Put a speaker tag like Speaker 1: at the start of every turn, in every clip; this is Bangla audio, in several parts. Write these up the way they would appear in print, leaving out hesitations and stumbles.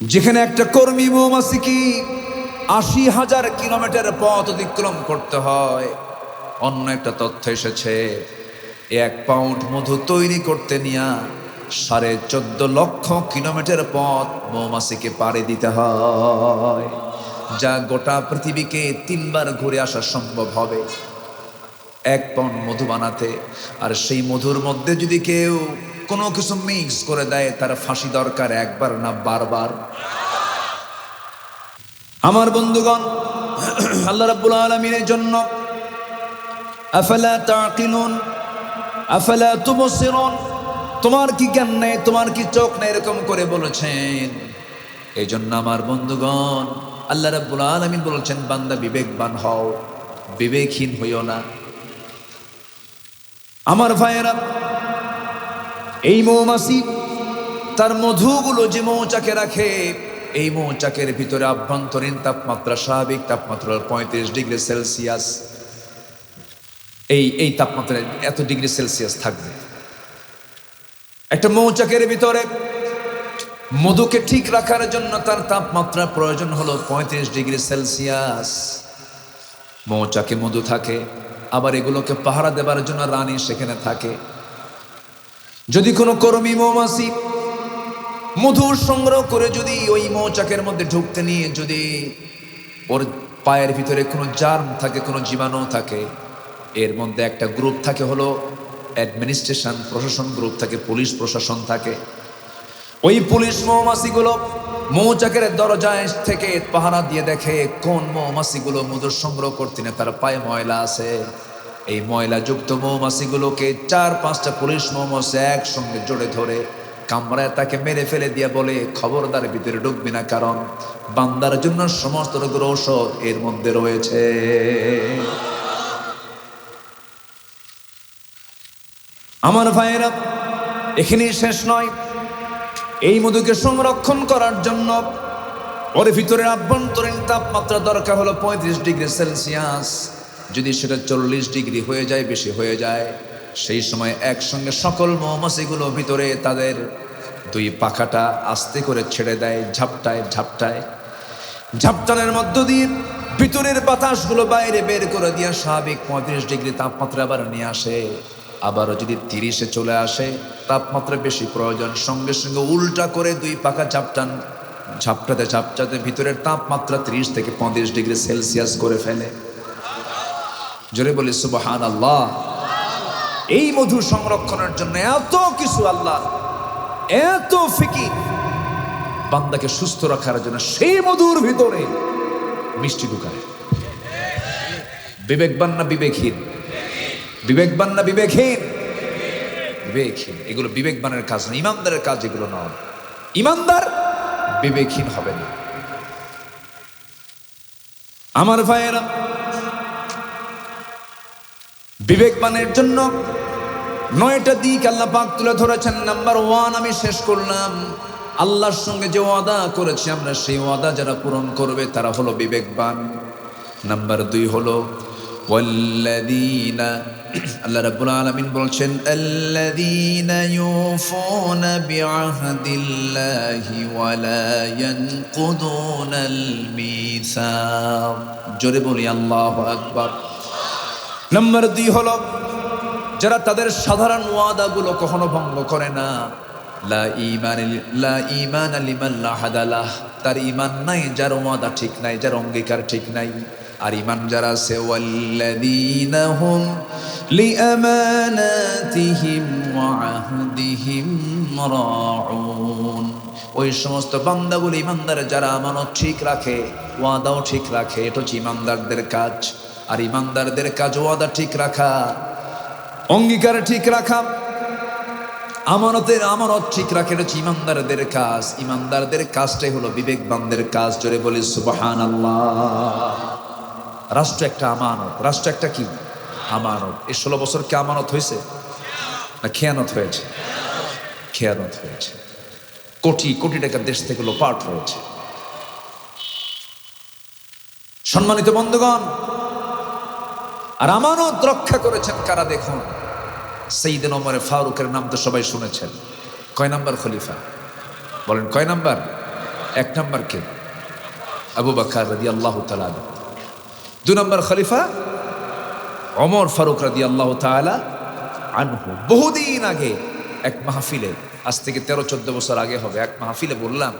Speaker 1: যেখানে একটা কর্মী মৌমাছিকে ৮০,০০০ কিলোমিটার পথ অতিক্রম করতে হয়, অন্য একটা তথ্য এসেছে ১ পাউন্ড মধু তৈরি করতে নিয়ে ১৪.৫ লক্ষ কিলোমিটার পথ মৌমাছিকে পাড়ি দিতে হয়, যা গোটা পৃথিবীকে ৩ বার ঘুরে আসা সম্ভব হবে ১ পাউন্ড মধু বানাতে। আর সেই মধুর মধ্যে যদি কেউ কোনো কিছু মিক্স করে দেয়, তার ফাঁসি দরকার একবার না বারবার। আমার বন্ধুগণ, আল্লাহ রাব্বুল আলামিনের জন্য আফালা তাকিলুন আফালা তুবসিরুন, তোমার কি জ্ঞান নেই, তোমার কি চোখ নেই, এরকম করে বলেছেন। এই জন্য আমার বন্ধুগণ, আল্লাহ রাব্বুল আলামিন বলেছেন, বান্দা বিবেকবান হও, বিবেকহীন হইও না। আমার ভাইয়েরা, এই মৌমাছি তার মধুগুলো যে মৌচাকে রাখে, এই মৌচাকের ভিতরে আভ্যন্তরীণ তাপমাত্রা স্বাভাবিক তাপমাত্রা ৩৫ ডিগ্রি সেলসিয়াস। এই তাপমাত্রা এত ডিগ্রি সেলসিয়াস থাকবে। একটা মৌচাকের ভিতরে মধুকে ঠিক রাখার জন্য তার তাপমাত্রা প্রয়োজন হলো ৩৫ ডিগ্রি সেলসিয়াস। মৌচাকে মধু থাকে, আবার এগুলোকে পাহারা দেবার জন্য রানী সেখানে থাকে। যদি কোনো কর্মী মৌমাছি মধু সংগ্রহ করে যদি ওই মৌচাকের মধ্যে ঢুকতে নিয়ে যদি ওর পায়ের ভিতরে কোনো জার্ম থাকে, কোনো জীবাণু থাকে, এর মধ্যে একটা গ্রুপ থাকে হলো অ্যাডমিনিস্ট্রেশন, প্রশাসন গ্রুপ থাকে, পুলিশ প্রশাসন থাকে। ওই পুলিশ মৌমাছিগুলো মৌচাকের দরজায় থেকে পাহারা দিয়ে দেখে কোন মৌমাছিগুলো মধু সংগ্রহ করতে না তার পায়ে ময়লা আছে। এই ময়লাযুক্ত মৌমাছিগুলোকে ৪-৫টা পুলিশ মৌমাছি একসঙ্গে জোরে ধরে কামড়ায় তাকে মেরে ফেলে দিয়ে বলে, খবরদার ভিতরে ঢুকবি না, কারণ বান্দার জন্য সমস্ত রোগের ঔষধ এর মধ্যে রয়েছে। আমার ভাইয়েরা, এখানেই শেষ নয়। এই মধুকে সংরক্ষণ করার জন্য ওর ভিতরে আভ্যন্তরীণ তাপমাত্রা দরকার হলো ৩৫ ডিগ্রি সেলসিয়াস। যদি সেটা ৪০ ডিগ্রি হয়ে যায়, বেশি হয়ে যায়, সেই সময় একসঙ্গে সকল মৌমাছিগুলো ভিতরে তাদের ২ পাখাটা আস্তে করে ছেড়ে দেয়, ঝাপটায় ঝাপটায়। ঝাপটানের মধ্য দিয়ে ভিতরের বাতাসগুলো বাইরে বের করে দিয়ে স্বাভাবিক ৩৫ ডিগ্রি তাপমাত্রা আবার নিয়ে আসে। আবারও যদি ৩০-এ চলে আসে, তাপমাত্রা বেশি প্রয়োজন, সঙ্গে সঙ্গে উল্টা করে ২ পাখা ঝাপটান, ঝাপটাতে ঝাপটাতে ভিতরের তাপমাত্রা ৩০ থেকে ৩৫ ডিগ্রি সেলসিয়াস করে ফেলে। জোরে বলি সুবহানাল্লাহ। এই মধু সংরক্ষণের জন্য এত কিছু, আল্লাহ এত ফিকির বান্দাকে সুস্থ রাখার জন্য সেই মধুর ভিতরে মিষ্টি ঢুকায়। বিবেকবান না বিবেকহীন? বিবেকবান না বিবেকহীন? বিবেকহীন। এগুলো বিবেকবানের কাজ না, ইমানদারের কাজ এগুলো নয়। ইমানদার বিবেকহীন হবে না। আমার ভাইয়েরা, বিবেকবানের জন্য ৯টা দিক আল্লাহ পাক তুলে ধরেছেন। নাম্বার 1 আমি শেষ করলাম, আল্লাহর সঙ্গে যে ওয়াদা করেছি আমরা, সেই ওয়াদা যারা পূরণ করবে তারা হলো বিবেকবান। নাম্বার 2 হলো ওয়াল্লাযীনা, আল্লাহ রাব্বুল আলামিন বলছেন, আল্লাযীনা ইউফুনা বিআহদিল্লাহি ওয়া লা ইয়ানকুদুনাল মিসাক। জোরে বলি আল্লাহু আকবার। নাম্বার 2 হলো যারা তাদের সাধারণ ওয়াদাগুলো কখনো ভঙ্গ করে না। লা ঈমান লিমান লা হাদালাহ, তার ঈমান নাই যার ওয়াদা ঠিক নাই, যার অঙ্গীকার ঠিক নাই। আর ঈমান যারা আছে, ওয়াল্লাযীনা হুম লিআমানাতিহিম ওয়া আহদিহিম রাউন, ওই সমস্ত বান্দাগুলো ঈমানদার যারা আমানত ঠিক রাখে, ওয়াদাও ঠিক রাখে। এটা হচ্ছে ঈমানদারদের কাজ। আর ঈমানদারদের কাজ ওয়াদা ঠিক রাখা, অঙ্গীকার ঠিক রাখা, আমানত ঠিক রাখা, এটা হচ্ছে ঈমানদারদের কাজ। ঈমানদারদের কাজটাই হলো বিবেকবানদের কাজ। জোরে বলি সুবহানাল্লাহ। রাষ্ট্র একটা আমানত। রাষ্ট্র একটা কি? আমানত। এই 16 বছর কি আমানত হয়েছে না খেয়ানত হয়েছে? খেয়ানত হয়েছে। কোটি কোটি টাকা দেশ থেকে লোপাট হয়েছে। সম্মানিত বন্ধুগণ, আর আমানত রক্ষা করেছেন কারা? দেখুন, সাইয়েদনা ওমর ফারুকের নাম তো সবাই শুনেছেন। কয় নাম্বার খলিফা? বলেন কয় নাম্বার? এক নম্বর কে? আবু বকর রাদিয়াল্লাহু তাআলা আনহু। 2 নম্বর খলিফা ওমর ফারুক রাদিয়াল্লাহু তাআলা আনহু। বহুদিন আগে এক মাহফিলে, আজ থেকে 13-14 বছর আগে হবে, এক মাহফিলে বললাম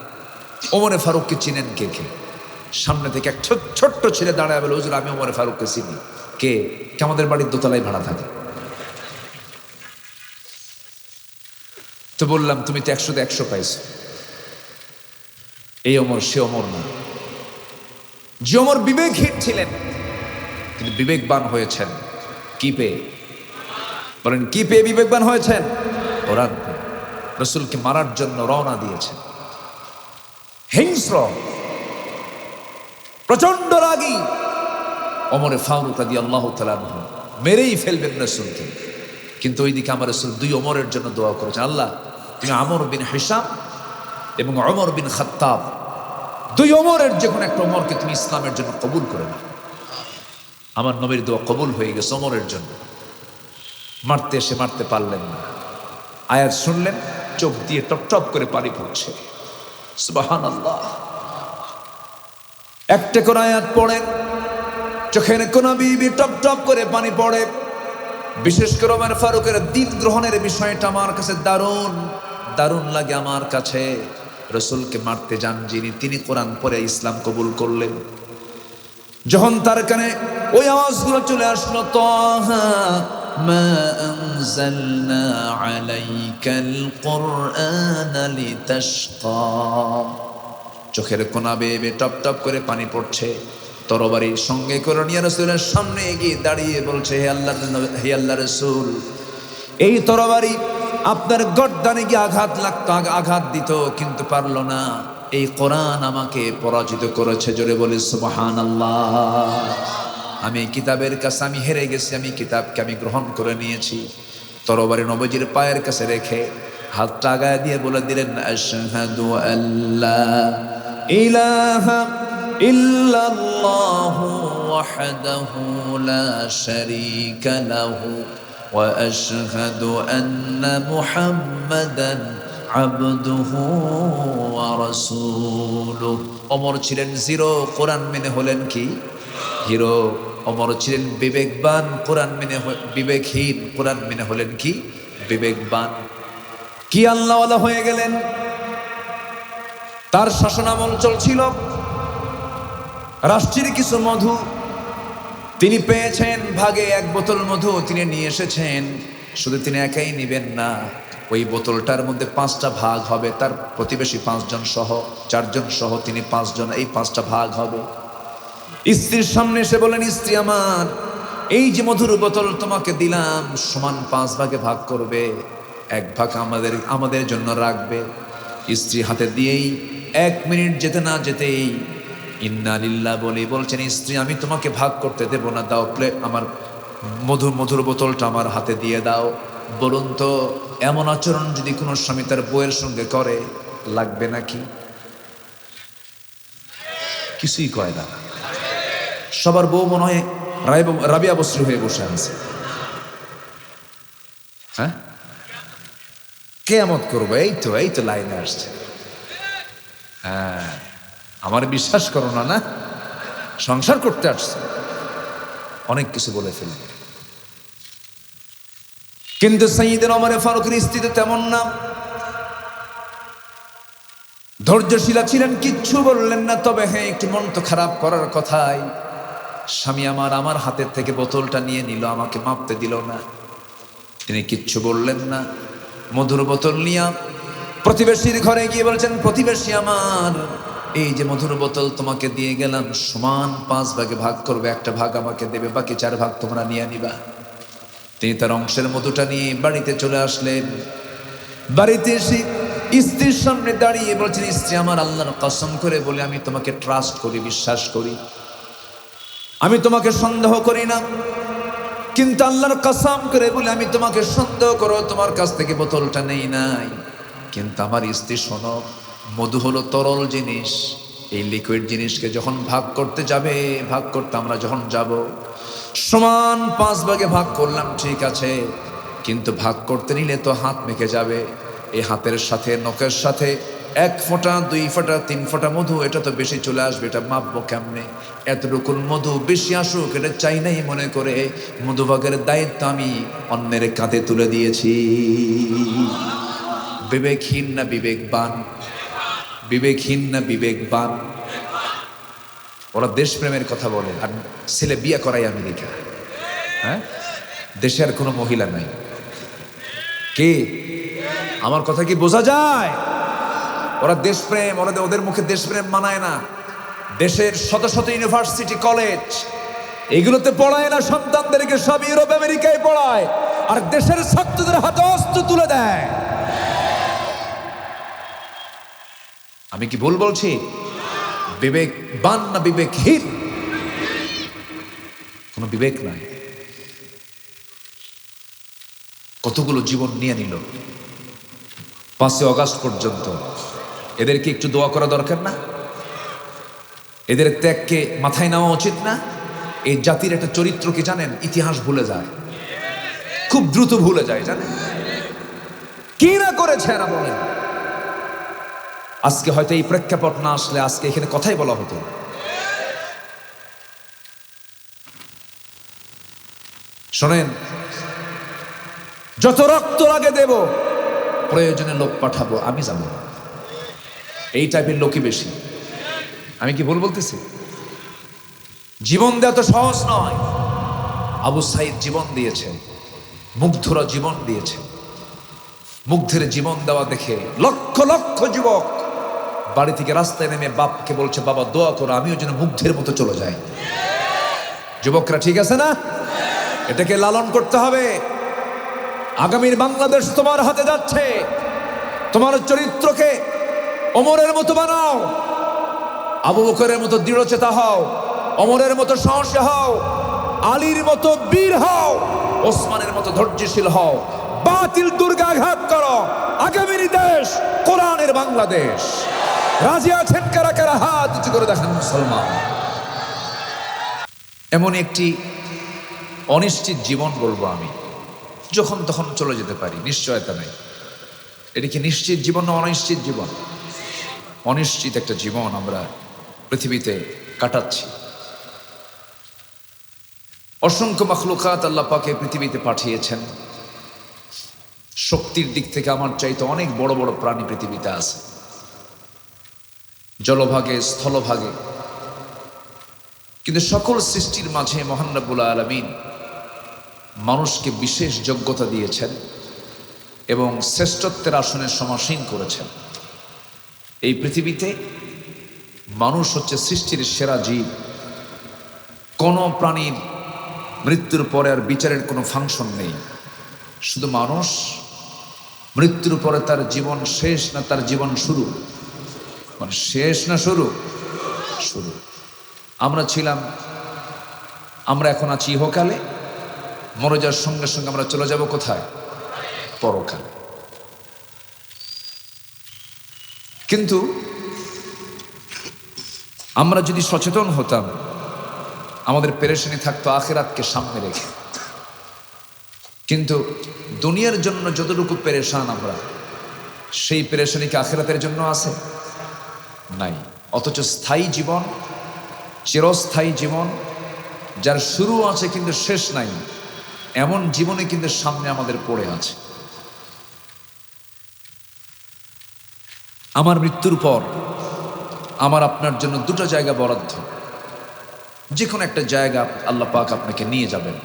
Speaker 1: ওমরে ফারুককে চিনেন কে কে? সামনে থেকে এক ছোট্ট ছেলে দাঁড়ায় বলে, হুজুর আমি ওমরে ফারুককে চিনি। কে? আমাদের বাড়ির দোতলায় ভাড়া থাকে। তো বললাম তুমি তো 100-তে 100 পাইছো, এই ওমর সে ওমর না। যে ওমর বিবেকহীন ছিলেন কিন্তু বিবেকবান হয়েছেন কি পেয়ে? বলেন কি পেয়ে বিবেকবান হয়েছেন? কোরআন পেয়ে। রাসূলকে মারার জন্য রওনা দিয়েছেন, হিংস্র প্রচন্ড রাগী ওমরে ফারুক রাদিয়াল্লাহু তাআলা আনহু, মেরেই ফেলবেন রাসূলকে। কিন্তু ওইদিকে আমার রাসূল 2 ওমরের জন্য দোয়া করেছেন, আল্লাহ তুমি আমর বিন হিশাম এবং ওমর বিন খাত্তাব 2 ওমরের যে কোনো একটা ওমরকে তুমি ইসলামের জন্য কবুল করে নাও। আমার নবীর দোয়া কবুল হয়ে গেছে ওমরের জন্য। মারতে এসে মারতে পারলেন না, আয়াত শুনলেন, চোখ দিয়ে টপ টপ করে পানি পড়ছে। সুবহানাল্লাহ। একটা করে আয়াত পড়েন, চোখের কোনা বিবি টপ টপ করে পানি পড়ে। বিশেষ করে ওমর ফারুকের দ্বীন গ্রহণের বিষয়টা আমার কাছে দারুণ দারুণ লাগে। আমার কাছে রাসূলকে মারতে যান যিনি, তিনি কোরআন পড়ে ইসলাম কবুল করলেন। যখন তার কানে ওই আওয়াজগুলো চলে আসলো, তাহা মা আনজালনা আলাইকাল কুরআনা লিতাশকা, চোখের কোনা বেয়ে টপ টপ করে পানি পড়ছে। তরবারির সঙ্গে করে নিয়ে রাসূলের সামনে গিয়ে দাঁড়িয়ে বলছে, হে আল্লাহর রাসূল, এই তরবারি আপনার গর্দানে গিয়ে আঘাত লাগতো, আঘাত দিত, কিন্তু পারল না। এই কোরআন আমাকে পরাজিত করেছে। জোরে বলি সুবহানাল্লাহ। আমি কিতাবের কাছে আমি হেরে গেছি, আমি কিতাবকে আমি গ্রহণ করে নিয়েছি। তরবারি নবীজির পায়ের কাছে রেখে হাতটা আগায় দিয়ে বলে দিলেন, আশহাদু আল্লা ইলাহা ইল্লাল্লাহু ওয়াহদাহু লা শারীকা লাহু ওয়া আশহাদু আন্না মুহাম্মাদান আবদুহু ওয়া রাসূলুহু। ওমর ছিলেন জিরো, কোরআন মেনে হলেন কি হিরো। ওমর ছিলেন বিবেকবান, কোরআন মেনে বিবেকহীন, কোরআন মেনে হলেন কি বিবেকবান। কি আল্লাহওয়ালা হয়ে গেলেন। তার শাসনামল চলছিল। রাষ্ট্রের কিছু মধু তিনি পেয়েছেন, ভাগে 1 বোতল মধু তিনি নিয়ে এসেছেন। শুধু তিনি একাই নিবেন না, ওই বোতলটার মধ্যে 5টা ভাগ হবে। তার প্রতিবেশী 5 জন সহ, 4 জন সহ তিনি 5 জন, এই 5টা ভাগ হবে। স্ত্রীর সামনে এসে বলেন, স্ত্রী আমার, এই যে মধুর বোতল তোমাকে দিলাম, সমান 5 ভাগে ভাগ করবে, 1 ভাগ আমাদের জন্য রাখবে। স্ত্রী হাতে দিয়েই 1 মিনিট যেতে না যেতেই ইন্না লিল্লাহ বলে বলছেন, স্ত্রী আমি তোমাকে ভাগ করতে দেব না, দাও প্লেট, আমার মধুর বোতলটা আমার হাতে দিয়ে দাও। বলুন তো এমন আচরণ যদি কোনো স্বামী তার বউয়ের সঙ্গে করে, লাগবে নাকি? কিছুই কয় না। সবার বউ মনে হয় রাবিয়া বস্ত্র হয়ে বসে আছে। হ্যাঁ, কিয়ামত করবো, এই তো লাইনে আসছে। হ্যাঁ, আমার বিশ্বাস করো না, না সংসার করতে আসছে, অনেক কিছু বলে ফেলবে। কিন্তু সাইয়েদনা ওমর ফারুকের স্ত্রী তো তেমন না, ধৈর্যশীলা ছিলেন, কিচ্ছু বললেন না। তবে হ্যাঁ, একটু মন তো খারাপ করার কথাই। স্বামী আমার হাতের থেকে বোতলটা নিয়ে নিল, আমাকে মাপতে দিল না। তিনি কিচ্ছু বললেন না। মধুর বোতল নিয়ে প্রতিবেশীর ঘরে গিয়ে বলছেন, প্রতিবেশী আমার, এই যে মধুর বোতল তোমাকে দিয়ে গেলাম, সমান 5 ভাগে ভাগ করবে, 1টা ভাগ আমাকে দেবে, বাকি 4 ভাগ তোমরা নিয়ে নিবা। তিনি তার অংশের মধুটা নিয়ে বাড়িতে চলে আসলেন। বাড়িতে এসে স্ত্রীর সামনে দাঁড়িয়ে বলছেন, স্ত্রী আমার, আল্লাহর কসম করে বলে আমি তোমাকে ট্রাস্ট করি, বিশ্বাস করি, আমি তোমাকে সন্দেহ করি না, কিন্তু আল্লাহর কসম করে বলে আমি তোমাকে সন্দেহ করো, তোমার কাছ থেকে বোতলটা নেই নাই। কিন্তু আমার স্ত্রী শোনো, মধু হলো তরল জিনিস, এই লিকুইড জিনিসকে যখন ভাগ করতে যাবে, ভাগ করতে আমরা যখন যাব, সমান 5 ভাগে ভাগ করলাম, ঠিক আছে, কিন্তু ভাগ করতে নিলে তো হাত মেখে যাবে, এই হাতের সাথে নখের সাথে এক ফোঁটা, 2 ফোঁটা, 3 ফোঁটা মধু, এটা তো বেশি চলে আসবে, এটা মাপবো কেমনে? এতটুকুন মধু বেশি আসুক এটা চাই নাই মনে করে মধুভাগের দায়িত্ব আমি অন্যের কাঁধে তুলে দিয়েছি। বিবেকহীন না বিবেকবান? বিবেকহীন না বিবেকবান? ওরা দেশপ্রেমের কথা বলে আর ছেলে বিয়ে করাই আমেরিকা। হ্যাঁ, দেশে আর কোনো মহিলা নাই। কে? আমার কথা কি বোঝা যায়? ওরা দেশপ্রেম, ওদের মুখে দেশপ্রেম মানায় না। দেশের শত শত ইউনিভার্সিটি, কলেজ এগুলোতে পড়ায় না সন্তানদেরকে, সব ইউরোপ আমেরিকায় পড়ায়, আর দেশের ছাত্রদের হাতে অস্ত্র তুলে দেয়। আমি কি ভুল বলছি? বিবেকবান না বিবেকহীন? কোনো বিবেক নাই। কতগুলো জীবন নিয়ে নিল 5ই অগাস্ট পর্যন্ত। এদেরকে একটু দোয়া করা দরকার না? এদের ত্যাগকে মাথায় নেওয়া উচিত না? এই জাতির একটা চরিত্র কি জানেন? ইতিহাস ভুলে যায়, খুব দ্রুত ভুলে যায়। জানেন কি না করেছে এরা? বলেন। আজকে হয়তো এই প্রেক্ষাপট না আসলে আজকে এখানে কথাই বলা হতো। শোনেন, যত রক্ত লাগে দেব, প্রয়োজনে লোক পাঠাবো, আমি যাব না। এই টাইপের লোকই বেশি। আমি কি ভুল বলতেছি? জীবন দেওয়া তো সহজ নয়। আবু সাইদ জীবন দিয়েছে, মুগ্ধরা জীবন দিয়েছে। মুগ্ধের জীবন দেওয়া দেখে লক্ষ লক্ষ যুবক বাড়ি থেকে রাস্তায় নেমে বাপকে বলছে, বাবা দোয়া করো আমিও যেন মুগ্ধের মতো চলে যাই। যুবকরা ঠিক আছে না? এটাকে লালন করতে হবে। আগামীর বাংলাদেশ তোমার হাতে যাচ্ছে। তোমার চরিত্রকে ওমরের মতো বানাও, আবু বকরের মতো দৃঢ়চেতা হও, ওমরের মতো সাহসী হও, আলীর মতো বীর হও, ওসমানের মতো ধৈর্যশীল হও। বাতিল দুর্গাঘাত করো। আগামীর দেশ কোরআনের বাংলাদেশ। রাজি আছেন কারা কারা? হাত উঁচু করে দেখেন মুসলমান। এমন একটি অনিশ্চিত জীবন বলবো আমি, যখন তখন চলে যেতে পারি, নিশ্চয়তা নেই। এটা কি নিশ্চিত জীবন না অনিশ্চিত জীবন? অনিশ্চিত একটা জীবন আমরা পৃথিবীতে কাটাচ্ছি। অসংখ্য মাখলুকাত আল্লাহ পাকে পৃথিবীতে পাঠিয়েছেন। শক্তির দিক থেকে আমার চাইতে অনেক বড় বড় প্রাণী পৃথিবীতে আছে, জলভাগে, স্থলভাগে। কিন্তু সকল সৃষ্টির মাঝে মহান রব্বুল আলামিন মানুষকে বিশেষ যোগ্যতা দিয়েছেন এবং শ্রেষ্ঠত্বের আসনে সমাসীন করেছেন। এই পৃথিবীতে মানুষ হচ্ছে সৃষ্টির সেরা জীব। কোনো প্রাণীর মৃত্যুর পরে আর বিচারের কোনো ফাংশন নেই। শুধু মানুষ, মৃত্যুর পরে তার জীবন শেষ না তার জীবন শুরু? মানে শেষ না শুরু? শুরু। আমরা এখন আছি ইহকালে, মরে যাওয়ার সঙ্গে সঙ্গে আমরা চলে যাব কোথায়? পরকালে। কিন্তু আমরা যদি সচেতন হতাম, আমাদের পেরেশানি থাকতো আখিরাতকে সামনে রেখে। কিন্তু দুনিয়ার জন্য যতটুকু পেরেশান আমরা, সেই পেরেশানি কি আখিরাতের জন্য আছে? নাই। অথচ স্থায়ী জীবন, চিরস্থায়ী জীবন, যার শুরু আছে কিন্তু শেষ নাই, এমন জীবনে কিন্তু সামনে আমাদের পড়ে আছে। আমার মৃত্যুর পর আমার আপনার জন্য দুটো জায়গা বরাদ্দ। যে কোনো একটা জায়গা আল্লাহ পাক আপনাকে নিয়ে যাবেন।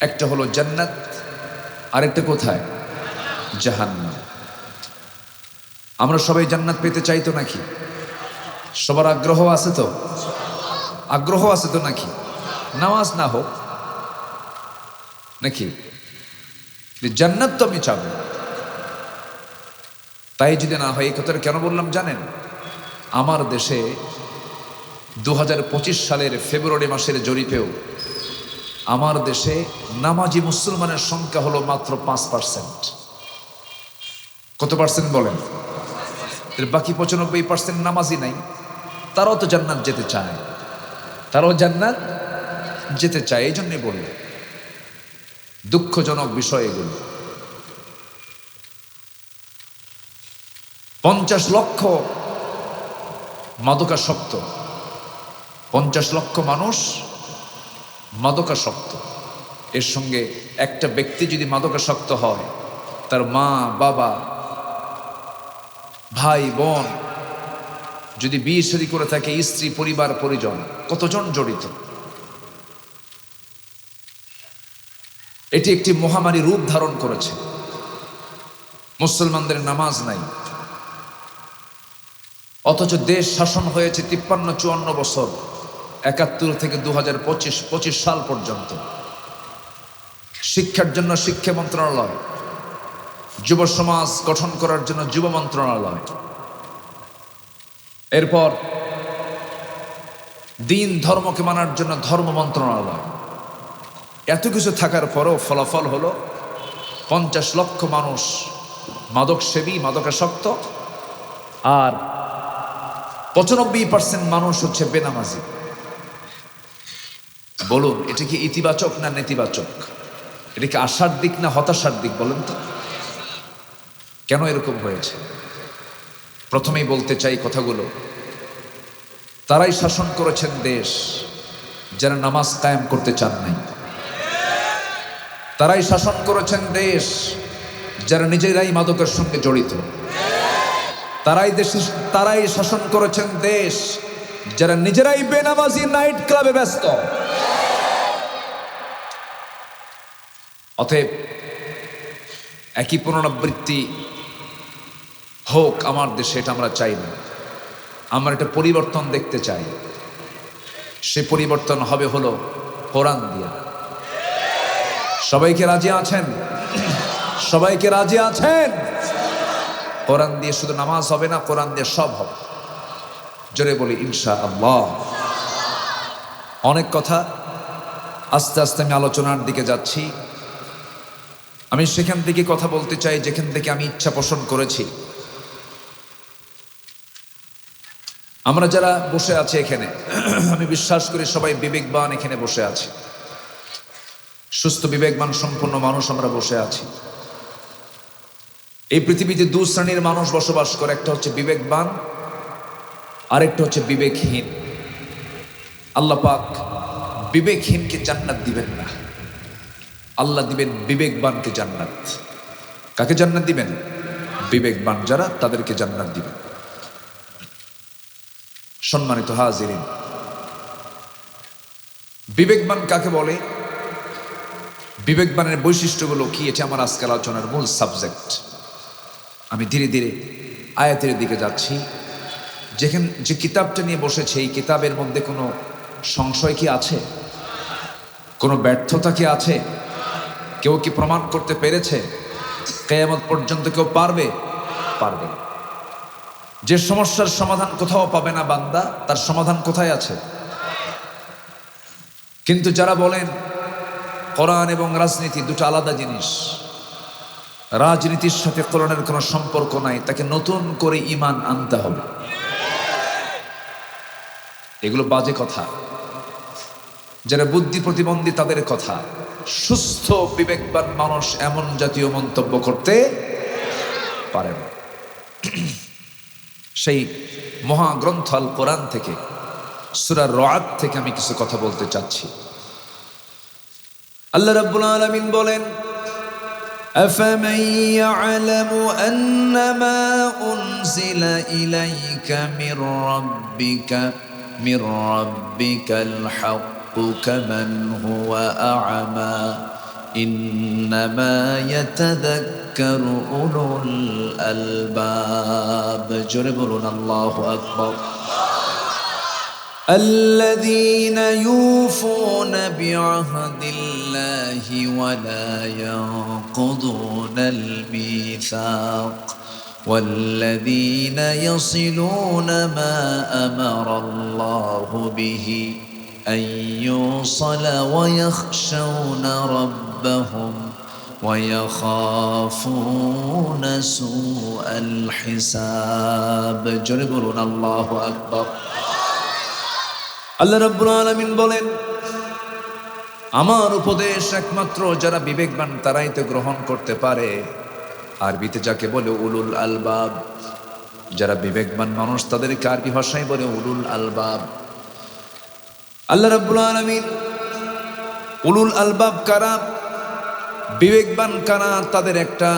Speaker 1: একটা হলো জান্নাত, আরেকটা কোথায়? জাহান্নাম। আমরা সবাই জান্নাত পেতে চাইতো নাকি? সবার আগ্রহ আছে তো? আগ্রহ আছে তো নাকি? নামাজ না হোক নাকি, জান্নাত তো আমি চাবো। তাই যদি না হয়, এই কথাটা কেন বললাম জানেন? আমার দেশে 2025 সালের ফেব্রুয়ারি মাসের জরিপেও আমার দেশে নামাজি মুসলমানের সংখ্যা হলো মাত্র 5%। কত পার্সেন্ট বলেন? বাকি 95% নামাজি নাই। তারাও তো জান্নাত যেতে চায়, তারাও জান্নাত যেতে চায়। এই জন্যই বলল, দুঃখজনক বিষয় এগুলো। 50 লক্ষ মাদকাসক্ত, 50 লক্ষ মানুষ মাদকাসক্ত। এর সঙ্গে একটা ব্যক্তি যদি মাদকাসক্ত হয়, তার মা বাবা ভাই বোন যদি বিয়ে শাদী করে থাকে, স্ত্রী পরিবার পরিজন, কতজন জড়িত। এটি একটি মহামারী রূপ ধারণ করেছে। মুসলমানদের নামাজ নাই, অথচ দেশ শাসন হয়েছে 53-54 বছর, 71 থেকে 2025 সাল পর্যন্ত। শিক্ষার জন্য শিক্ষা মন্ত্রণালয়, যুব সমাজ গঠন করার জন্য যুব মন্ত্রণালয়, এরপর দিন ধর্মকে মানার জন্য ধর্ম মন্ত্রণালয়। এত কিছু থাকার পরও ফলাফল হলো 50 লক্ষ মানুষ মাদক সেবী, মাদকাসক্ত, আর 95% মানুষ হচ্ছে বেনামাজি। বলুন, এটা কি ইতিবাচক না নেতিবাচক? এটা কি আশার দিক না হতাশার দিক? বলেন তো, কেন এরকম হয়েছে? প্রথমেই বলতে চাই কথাগুলো, তারাই শাসন করেছেন দেশ যারা নামাজ কায়েম করতে চান নাই। তারাই শাসন করেছেন দেশ যারা নিজেরাই মাদকের সঙ্গে জড়িত। তারাই শাসন করেছেন দেশ যারা নিজেরাই বেনামাজি, নাইট ক্লাবে ব্যস্ত। অতএব একই পুনরাবৃত্তি হোক আমার দেশে, এটা আমরা চাই না। আমরা একটা পরিবর্তন দেখতে চাই। সে পরিবর্তন হবে হলো কোরআন দিয়া। সবাইকে রাজি আছেন? সবাইকে রাজি আছেন? কোরআন দিয়ে শুধু নামাজ হবে না, কোরআন দিয়ে সব হবে। জোরে বলি ইনশাআল্লাহ। অনেক কথা, আস্তে আস্তে আমি আলোচনার দিকে যাচ্ছি। আমি সেখান থেকে কথা বলতে চাই যেখান থেকে আমি ইচ্ছা পোষণ করেছি। আমরা যারা বসে আছি এখানে, আমি বিশ্বাস করি সবাই বিবেকবান এখানে বসে আছে। সুস্থ বিবেকবান সম্পন্ন মানুষ আমরা বসে আছি। এই পৃথিবীতে 2 শ্রেণীর মানুষ বসবাস করে, একটা হচ্ছে বিবেকবান, আরেকটা হচ্ছে বিবেকহীন। আল্লাহ পাক বিবেকহীনকে জান্নাত দিবেন না, আল্লাহ দিবেন বিবেকবানকে জান্নাত। কাকে জান্নাত দিবেন? বিবেকবান যারা, তাদেরকে জান্নাত দিবেন। সম্মানিত হাজিরিন, বিবেকবান কাকে বলে, বিবেকবানের বৈশিষ্ট্যগুলো কি, এটা আমার আজকের আলোচনার মূল সাবজেক্ট। আমি ধীরে ধীরে আয়াতের দিকে যাচ্ছি। যে কিতাবটা নিয়ে বসেছে, এই কিতাবের মধ্যে কোনো সংশয় কি আছে? কোনো ব্যর্থতা কি আছে? কেউ কি প্রমাণ করতে পেরেছে? কিয়ামত পর্যন্ত কেউ পারবে? পারবে না। যে সমস্যার সমাধান কোথাও পাবে না বান্দা, তার সমাধান কোথায় আছে? কিন্তু যারা বলেন কোরআন এবং রাজনীতি দুটো আলাদা জিনিস, রাজনীতির সাথে কোরআনের কোনো সম্পর্ক নাই, তাকে নতুন করে ঈমান আনতে হবে, এগুলো বাজে কথা। যারা বুদ্ধি প্রতিবন্ধী তাদের কথা। সুস্থ বিবেকবান মানুষ এমন জাতীয় মন্তব্য করতে পারে না। সেই মহাগ্রন্থ আল কোরআন থেকে, সূরা রাদ থেকে আমি কিছু কথা বলতে চাচ্ছি। আল্লাহ রাব্বুল আলামিন বলেন, আফামান ইয়া'লামু আন্নামা উনজিলা ইলাইকা মির রাব্বিকাল হাক্কু কামান হুয়া আ'মা ইন্নামা ইয়াতাযাক্কারু উলুল আলবাব। জোরে বলুন আল্লাহু আকবার। الذين يوفون بعهد الله ولا ينقضون الميثاق والذين يصلون ما أمر الله به أن يوصل ويخشون ربهم ويخافون سوء الحساب। جربون الله أكبر। আল্লাহ রাব্বুল আলামিন বলেন, আমার উপদেশ একমাত্র যারা বিবেকবান তারাই তো গ্রহণ করতে পারে। আরবিতে যাকে বলে উলুল আলবাব। যারা বিবেকবান মানুষ তাদেরকে আরবি ভাষায় বলে উলুল আলবাব। আল্লাহ রাব্বুল আলামিন উলুল আলবাব কারা, বিবেকবান কারা, তাদের একটা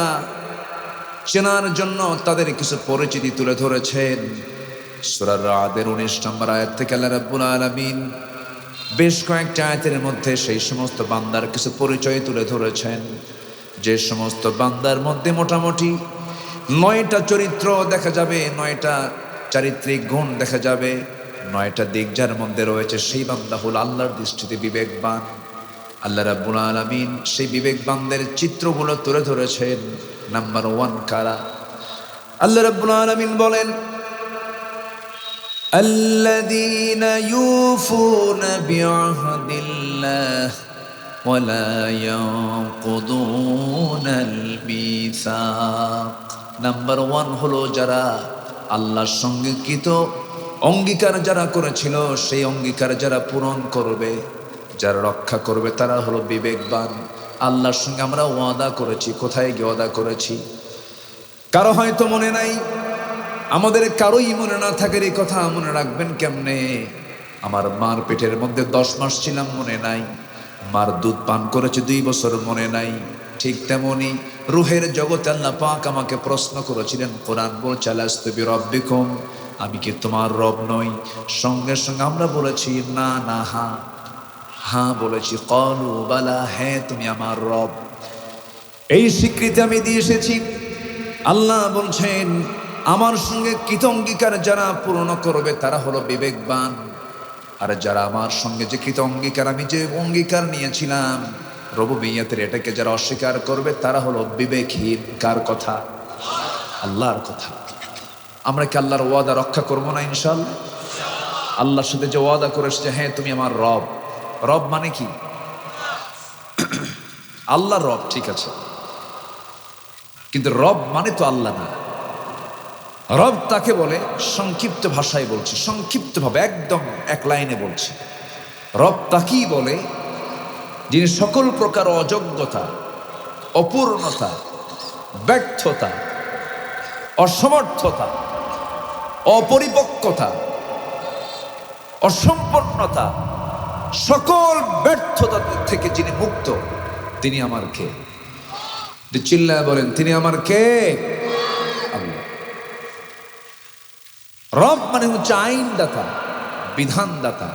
Speaker 1: চেনার জন্য তাদের কিছু পরিচিতি তুলে ধরেছেন। সূরা রাদের 19 নম্বর আয়াত থেকে আল্লাহ রাব্বুল আলামিন বেশ কয়েকটা আয়াতের মধ্যে সেই সমস্ত বান্দার কিছু পরিচয় তুলে ধরেছেন, যে সমস্ত বান্দার মধ্যে মোটামুটি 9টা চরিত্র দেখা যাবে, 9টা চারিত্রিক গুণ দেখা যাবে, 9টা দিক যার মধ্যে রয়েছে, সেই বান্দা হল আল্লাহর দৃষ্টিতে বিবেকবান। আল্লাহ রাব্বুল আলামিন সেই বিবেকবানদের চিত্রগুলো তুলে ধরেছেন। নাম্বার 1 কারা? আল্লাহ রাব্বুল আলামিন বলেন, আল্লাযীনা ইউফুনা বিআহদিল্লাহ ওয়া লা ইয়ানকুদুনাল মিসাক। নাম্বার 1 হলো যারা আল্লাহর সঙ্গে কৃত অঙ্গীকার যারা করেছিল, সেই অঙ্গীকার যারা পূরণ করবে, যারা রক্ষা করবে, তারা হলো বিবেকবান। আল্লাহর সঙ্গে আমরা ওয়াদা করেছি, কোথায় গিয়ে ওয়াদা করেছি? কারো হয়তো মনে নাই, আমাদের কারোই মনে না থাকার এই কথা মনে রাখবেন কেমনে? আমার মার পেটের মধ্যে 10 মাস ছিলাম, মনে নাই। মার দুধ পান করেছে 2 বছর, মনে নাই। ঠিক তেমনি রুহের জগতে আল্লাহ পাক আমাকে প্রশ্ন করেছিলেন। কোরআন বলছে আলাস্তু বিরাব্বিকুম, আমি কি তোমার রব নই? সঙ্গে সঙ্গে আমরা বলেছি না না, হ্যাঁ হ্যাঁ বলেছি। ক্বালু বালা, হ্যাঁ তুমি আমার রব। এই স্বীকৃতি আমি দিয়ে এসেছি। আল্লাহ বলছেন আমার সঙ্গে কৃত অঙ্গীকার যারা পূর্ণ করবে তারা হলো বিবেকবান। আর যারা আমার সঙ্গে যে কৃত অঙ্গীকার, আমি যে অঙ্গীকার নিয়েছিলাম রুবুবিয়্যাতের, এটাকে যারা অস্বীকার করবে তারা হলো বিবেকহীন। কার কথা? আল্লাহর কথা। আমরা কি আল্লাহর ওয়াদা রক্ষা করবো না ইনশাআল্লাহ? আল্লাহর সাথে যে ওয়াদা করেছে, হ্যাঁ তুমি আমার রব। রব মানে কি? আল্লাহর রব, ঠিক আছে, কিন্তু রব মানে তো আল্লাহ না। রব তাকে বলে, সংক্ষিপ্ত ভাষায় বলছি, সংক্ষিপ্তভাবে একদম এক লাইনে বলছি, রব তাকেই বলে যিনি সকল প্রকার অযোগ্যতা, অপূর্ণতা, ব্যর্থতা, অসমর্থতা, অপরিপক্কতা, অসম্পন্নতা, সকল ব্যর্থতা থেকে যিনি মুক্ত, তিনি আমার কে? চিল্লায় বলেন, তিনি আমার কে? আল্লাহ। রব মানে হচ্ছে আইনদাতা, বিধানদাতা,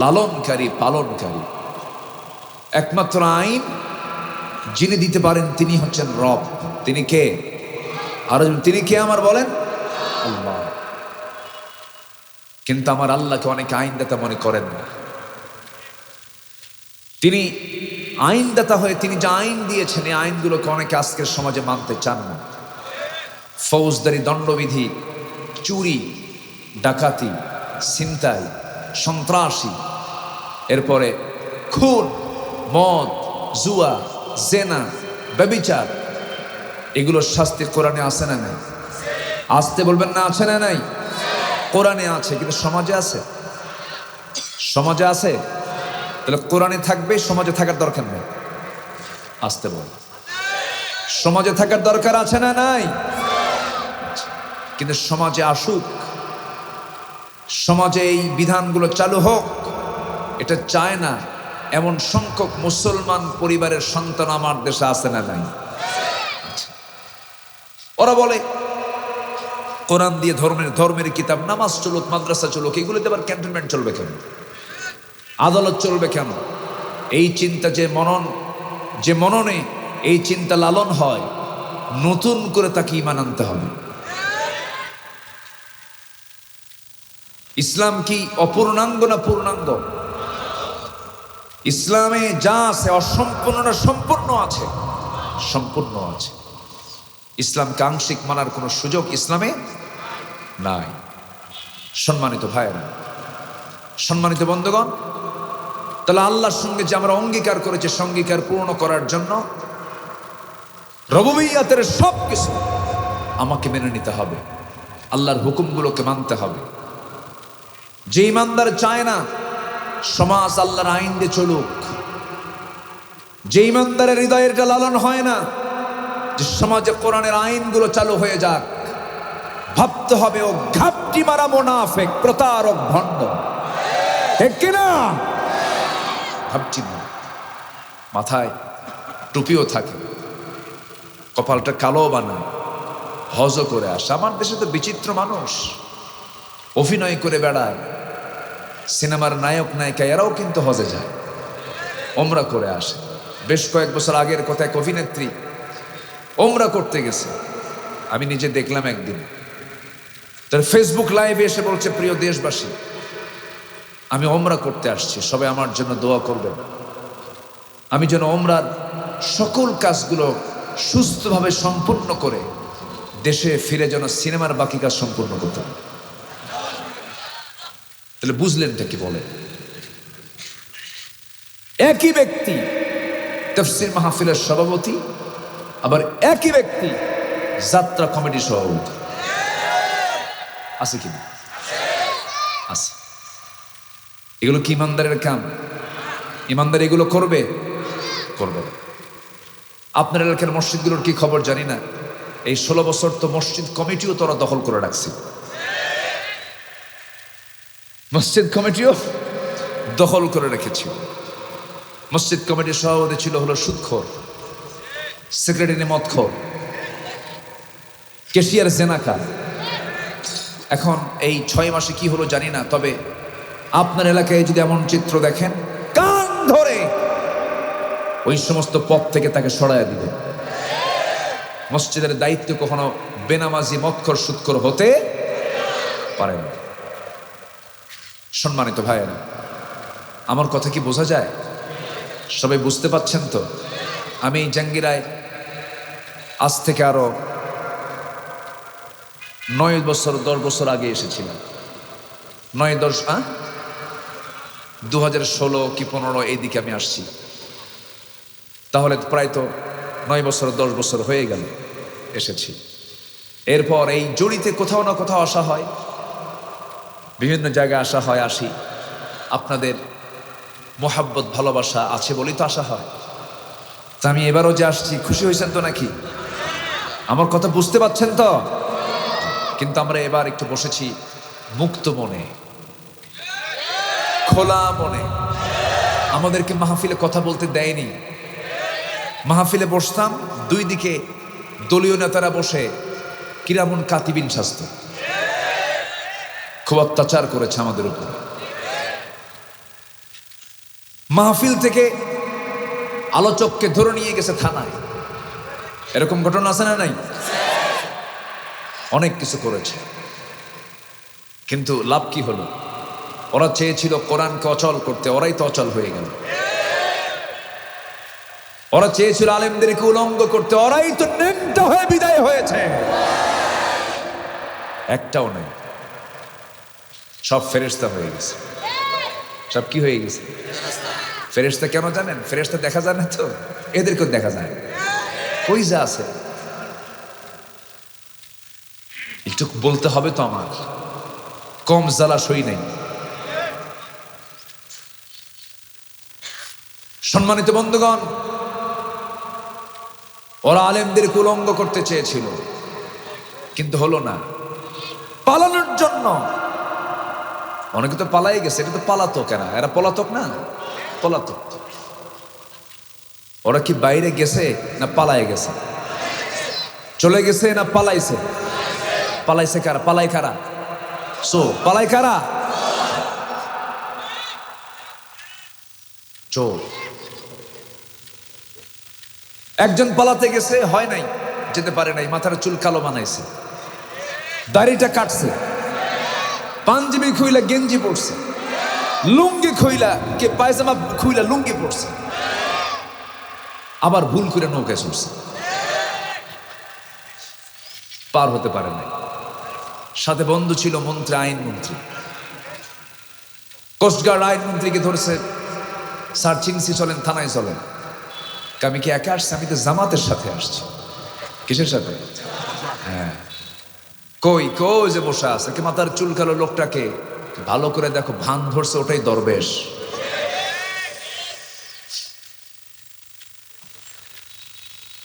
Speaker 1: লালনকারী, পালনকারী। একমাত্র আইন যিনি দিতে পারেন তিনি হচ্ছেন রব। তিনি কে? আর তিনি কে আমার বলেন? আল্লাহ। কিন্তু আমার আল্লাহকে অনেকে আইনদাতা মনে করেন না। তিনি আইনদাতা হয়ে তিনি যে আইন দিয়েছেন, এই আইনগুলোকে অনেকে আজকের সমাজে মানতে চান না। ফৌজদারি দণ্ডবিধি, চুরি, ডাকাতি, ছিনতাই, সন্ত্রাসী, এরপরে খুন, মদ, জুয়া, জেনা, ব্যভিচার, এগুলোর শাস্তি কোরআনে আছে না নাই? আসতে বলবেন না, আছে না নাই? কোরআনে আছে, কিন্তু সমাজে আছে? সমাজে আছে? তাহলে কোরআনে থাকবে, সমাজে থাকার দরকার নেই। আসতে বল, সমাজে থাকার দরকার আছে না নাই? কিন্তু সমাজে আসুক, সমাজে এই বিধানগুলো চালু হোক, এটা চায় না এমন সংখ্যক মুসলমান পরিবারের সন্তান আমার দেশে আছে না নাই? ওরা বলে কোরআন দিয়ে ধর্মের কিতাব, নামাজ চলুক, মাদ্রাসা চলুক, এগুলোতে আবার ক্যান্টনমেন্ট চলবে কেন? আদালত চলবে কেন? এই চিন্তা যে মননে এই চিন্তা লালন হয়, নতুন করে তাকে ঈমান আনতে হবে। ইসলাম কি অপূর্ণাঙ্গ না পূর্ণাঙ্গ? ইসলামে যা আছে অসম্পূর্ণ না সম্পূর্ণ আছে? সম্পূর্ণ আছে। ইসলামকে আংশিক মানার কোনো সুযোগ ইসলামে নাই। সম্মানিত ভাইয়েরা, সম্মানিত বন্ধুগণ, তাহলে আল্লাহর সঙ্গে যে আমরা অঙ্গীকার করেছি, অঙ্গীকার পূর্ণ করার জন্য রুবুবিয়্যাতের সব কিছু আমাকে মেনে নিতে হবে, আল্লাহর হুকুমগুলোকে মানতে হবে। যে ইমানদার চায় না সমাজ আল্লাহর আইন দিয়ে চলুক, যে ইমানদারের হৃদয়ের লালন হয় না যে সমাজে কোরআনের আইনগুলো চালু হয়ে যাক, ভাবতে হবে ও ঘাপটি মারা মুনাফিক, প্রতারক, ভণ্ড, ঠিক কিনা? ঘাপটি মারা, মাথায় টুপিও থাকে, কপালটা কালো বানায়, হজও করে আসে। আমার দেশে তো বিচিত্র মানুষ, অভিনয় করে বেড়ায়, সিনেমার নায়ক নায়িকা এরাও কিন্তু হজে যায়, ওমরা করে আসে। বেশ কয়েক বছর আগের কথা, এক অভিনেত্রী ওমরা করতে গেছে, আমি নিজে দেখলাম একদিন। তার ফেসবুক লাইভে এসে বলছে, প্রিয় দেশবাসী, আমি ওমরা করতে আসছি, সবাই আমার জন্য দোয়া করবেন, আমি যেন ওমরার সকল কাজগুলো সুস্থভাবে সম্পূর্ণ করে দেশে ফিরে যেন সিনেমার বাকি কাজ সম্পূর্ণ করতে পারি। তাহলে বুঝলেনটা কি? বলে একই ব্যক্তি তাফসীর মাহফিলের সভাপতি, আবার একই ব্যক্তি যাত্রা কমিটির সভাপতি। আছে কি না? আছে। এগুলো কি ইমানদারের কাম? ইমানদার এগুলো করবে? করবে না। আপনার এলাকার মসজিদগুলোর কি খবর জানি না, এই 16 বছর তো মসজিদ কমিটিও তোরা দখল করে রাখছি। মসজিদ কমিটিও দখল করে রেখেছি। মসজিদ কমিটির সভাপতি ছিল হলো সুদখোর, সেক্রেটারি মদখোর, ক্যাশিয়ার জেনাকার। এখন এই 6 মাসে কি হলো জানি না, তবে আপনার এলাকায় যদি এমন চিত্র দেখেন, কান ধরে ওই সমস্ত পথ থেকে তাকে সরাইয়া দিবে। মসজিদের দায়িত্ব কখনো বেনামাজি, মদখোর, সুদখোর হতে পারে না। সম্মানিত ভাইয়েরা, আমার কথা কি বোঝা যায়? সবাই বুঝতে পাচ্ছেন তো? আমি জাঙ্গিরায় আজ থেকে আরো 9 বছর 10 বছর আগে এসেছিলাম। 2016 কি 15 এই দিকে আমি আসছি, তাহলে প্রায় তো 9 বছর 10 বছর হয়ে গেল এসেছি। এরপর এই জড়িতে কোথাও না কোথাও আসা হয়, বিভিন্ন জায়গায় আসা হয়, আসি। আপনাদের মোহাব্বত ভালোবাসা আছে বলেই তো আসা হয়। তা আমি এবারও যে আসছি, খুশি হয়েছেন তো নাকি? আমার কথা বুঝতে পারছেন তো? কিন্তু আমরা এবার একটু বসেছি মুক্ত মনে, খোলা মনে। আমাদেরকে মাহফিলে কথা বলতে দেয়নি। মাহফিলে বসতাম, দুই দিকে দলীয় নেতারা বসে কিরামুন কাতিবিন শাস্ত, খুব অত্যাচার করেছে আমাদের উপর। মাহফিল থেকে আলোচককে ধরে নিয়ে গেছে থানায়, এরকম ঘটনা আছে না নাই? অনেক কিছু করেছে, কিন্তু লাভ কি হলো? ওরা চেয়েছিল কোরআনকে অচল করতে, ওরাই তো অচল হয়ে গেল। ওরা চেয়েছিল আলেমদেরকে উলঙ্গ করতে, ওরাই তো নেংটা হয়ে বিদায় হয়েছে। একটাও নেই, সব ফেরেশতা হয়ে গেছে। সব কি হয়ে গেছে? ফেরেশতা। কেন জানেন? ফেরেশতা দেখা যায় না তো, এদেরকেও দেখা যায়। কই যা আছে একটু বলতে হবে তো, আমার কম জ্বালা সই নেই। সম্মানিত বন্ধুগণ, ওরা আলেমদেরকে উলঙ্গ করতে চেয়েছিল, কিন্তু হলো না। পালানোর জন্য অনেকে তো পালাই গেছে। এটা তো পালাতক, এরা এরা পলাতক না, পলাতক। ওরা কি বাইরে গেছে না পালায় গেছে? চলে গেছে না পালাইছে? পালাইছে কারা? পালাই কারা? পালাই কারা? চোর। একজন পালাতে গেছে, হয় নাই, যেতে পারে নাই, মাথার চুল কালো বানাইছে, দাড়িটা কাটছে, পাঞ্জাবি খুইলা গেঞ্জি পড়ছে, লুঙ্গি খুইলা কে পায়জামা খুইলা লুঙ্গি পড়ছে, আবার ভুল করে নৌকায় চড়ছে, পার হতে পারে নাই। সাথে বন্ধু ছিল মন্ত্রী, আইনমন্ত্রী, কোস্টগার্ড আইনমন্ত্রীকে ধরছে, স্যার চিনসি, চলেন থানায় চলেন। আমি কি একা আসছি? আমি তো জামাতের সাথে আসছি। কিসের সাথে? হ্যাঁ। কই কই যে বসে আছে, কি মাথার চুল কালো লোকটাকে ভালো করে দেখো, ভান ধরছে, ওটাই দরবেশ।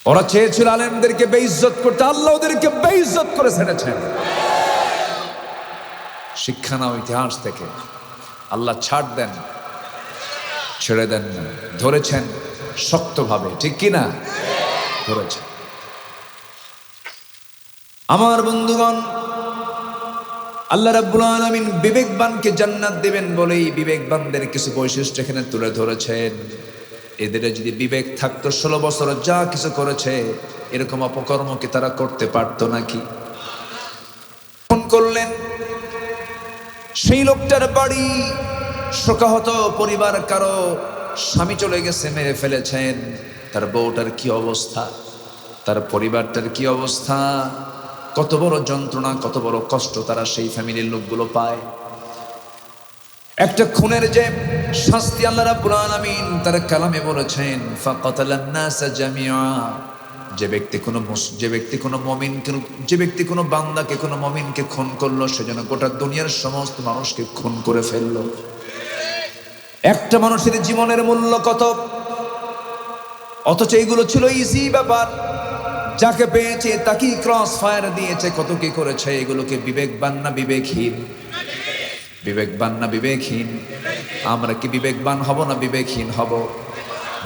Speaker 1: ওরা চেয়েছিল আলেমদেরকে বেইজ্জত করতে, আল্লাহ ওদেরকে বেইজ্জত করে ছেড়েছেন। শিক্ষা নাও ইতিহাস থেকে। আল্লাহ ছাড় দেন, ছেড়ে দেন না, ধরেছেন শক্তভাবে, ঠিক কিনা? ধরেছেন। আমার বন্ধুগণ, আল্লাহ রাব্বুল আলামিন বিবেকবানকে জান্নাত দেবেন বলেই বিবেকবানদের কিছু বৈশিষ্ট্য এখানে তুলে ধরেছেন। এদের যদি বিবেক থাকতো 16 বছর যা কিছু করেছে এরকম অপকর্ম কি তারা করতে পারতো নাকি? ফোন করলেন, সেই লোকটার বাড়ি শোকাহত পরিবার, কারো স্বামী চলে গেছে, মেরে ফেলেছেন। তার বউটার কি অবস্থা, তার পরিবারটার কি অবস্থা, কত বড় যন্ত্রণা, কত বড় কষ্ট তারা সেই ফ্যামিলির লোকগুলো পায়। একটা খুনের যে শাস্তি আল্লাহ রাব্বুল আলামিন তার কালামে বলেছেন, ফাকাতালান নাসা জামিআ, যে ব্যক্তি কোনো বান্দাকে, কোনো মুমিনকে খুন করলো, সেজন্য গোটা দুনিয়ার সমস্ত মানুষকে খুন করে ফেললো। একটা মানুষের জীবনের মূল্য কত, অথচ এইগুলো ছিল ইজি ব্যাপার। যাকে পেয়েছে তাকেই ক্রস ফায়ার দিয়েছে, কত কি করেছে। এগুলোকে বিবেকবান না বিবেকহীন? বিবেকবান না বিবেকহীন? আমরা কি বিবেকবান হব না বিবেকহীন হব?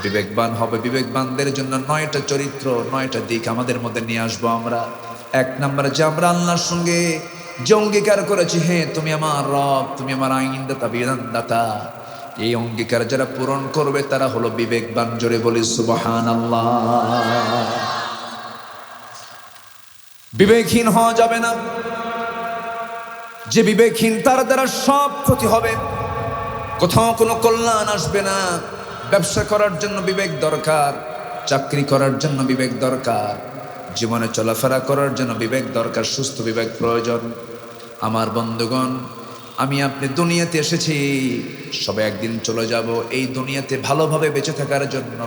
Speaker 1: বিবেকবান হবে। বিবেকবানদের জন্য 9টা চরিত্র, 9টা দিক আমাদের মধ্যে নিয়ে আসবো আমরা। 1 নম্বরে যে আমরা আল্লাহর সঙ্গে যে অঙ্গীকার করেছি, হ্যাঁ তুমি আমার রব, তুমি আমার আইনদাতা, বিধানদাতা, এই অঙ্গীকার যারা পূরণ করবে তারা হলো বিবেকবান। জোরে বলি সুবহানাল্লাহ। বিবেকহীন হওয়া যাবে না। যে বিবেকহীন তার দ্বারা সব ক্ষতি হবে, কোথাও কোনো কল্যাণ আসবে না। ব্যবসা করার জন্য বিবেক দরকার, চাকরি করার জন্য বিবেক দরকার, জীবনে চলাফেরা করার জন্য বিবেক দরকার, সুস্থ বিবেক প্রয়োজন। আমার বন্ধুগণ, আমি আপনি দুনিয়াতে এসেছি, সবে একদিন চলে যাব। এই দুনিয়াতে ভালোভাবে বেঁচে থাকার জন্য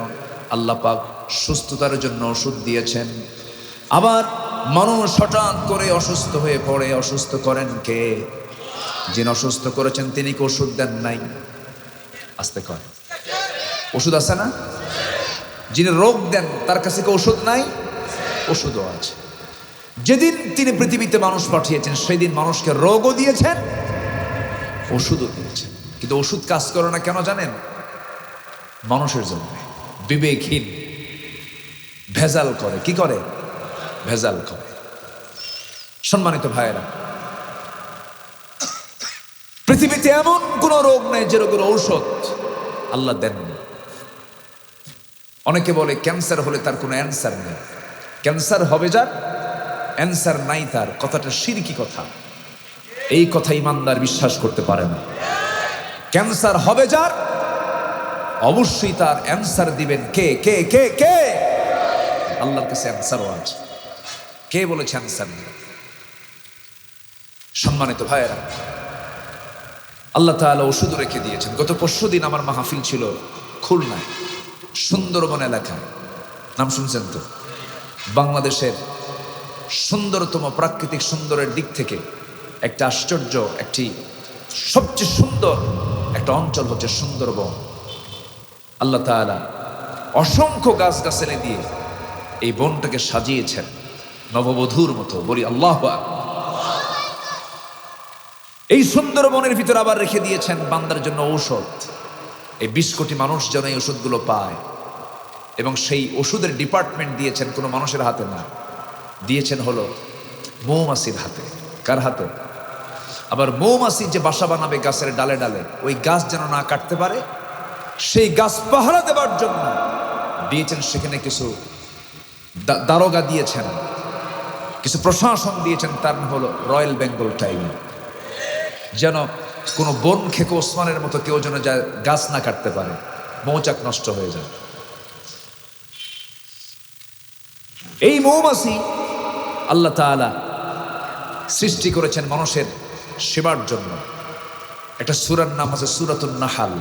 Speaker 1: আল্লাহ পাক সুস্থতার জন্য ওষুধ দিয়েছেন। আবার মানুষ হঠাৎ করে অসুস্থ হয়ে পড়ে, অসুস্থ করেন কে? যিনি অসুস্থ করেছেন তিনি কি ওষুধ দেন নাই? আস্তে কয়, ওষুধ আছে না? যিনি রোগ দেন তার কাছে কি ওষুধ নাই? ওষুধও আছে। যেদিন তিনি পৃথিবীতে মানুষ পাঠিয়েছেন সেদিন মানুষকে রোগও দিয়েছেন, ওষুধও দিয়েছেন। কিন্তু ওষুধ কাজ করে না কেন জানেন? মানুষের জন্য। বিবেকহীন ভেজাল করে। কি করে? ভেজাল করে। সম্মানিত ভাইয়েরা, পৃথিবীতে এমন কোন রোগ নেই যে রোগের ঔষধ আল্লাহ দেন। অনেকে বলে ক্যান্সার হলে তার কোনো অ্যান্সার নেই। ক্যান্সার হবে যার, অ্যান্সার নাই তার। কথাটা শিরকি কথা। এই কথা ইমানদার বিশ্বাস করতে পারে না। ক্যান্সার হবে যার, অবশ্যই তার অ্যান্সার দিবেন কে? কে কে কে? আল্লাহর কাছে অ্যান্সারও আছে। কে বলেছে অ্যান্সার নেই? সম্মানিত ভাইয়েরা, আল্লাহ তাআলা ওষুধ রেখে দিয়েছেন। গত পরশুদিন আমার মাহফিল ছিল খুলনায়, সুন্দরবন এলাকায়। নাম শুনছেন তো? বাংলাদেশের সুন্দরতম প্রাকৃতিক সুন্দরের দিক থেকে একটা আশ্চর্য, একটি সবচেয়ে সুন্দর একটা অঞ্চল হচ্ছে সুন্দরবন। আল্লাহ তাআলা অসংখ্য গাছগাছালি দিয়ে এই বনটাকে সাজিয়েছেন নববধূর মতো। বলি আল্লাহু আকবার। এই সুন্দরবনের ভিতরে আবার রেখে দিয়েছেন বান্দার জন্য ঔষধ। এই 20 কোটি মানুষ যেন এই ওষুধগুলো পায়, এবং সেই ওষুধের ডিপার্টমেন্ট দিয়েছেন কোনো মানুষের হাতে না, দিয়েছেন হলো মৌমাছির হাতে। কার হাতে? আবার মৌমাছি যে বাসা বানাবে গাছের ডালে ডালে, ওই গাছ যেন না কাটতে পারে, সেই গাছ পাহারা দেবার জন্য দিয়েছেন সেখানে কিছু দারোগা দিয়েছেন, কিছু প্রশাসন দিয়েছেন। তার নাম হলো রয়্যাল বেঙ্গল টাইগার। যেন কোনো বন খেকো ওসমানের মতো কেউ যেন গাছ না কাটতে পারে, মৌচাক নষ্ট হয়ে যায়। এই মৌমাছি আল্লাহ তাআলা সৃষ্টি করেছেন মানুষের সেবার জন্য। একটা সূরার নাম আছে সূরাতুন নাহাল।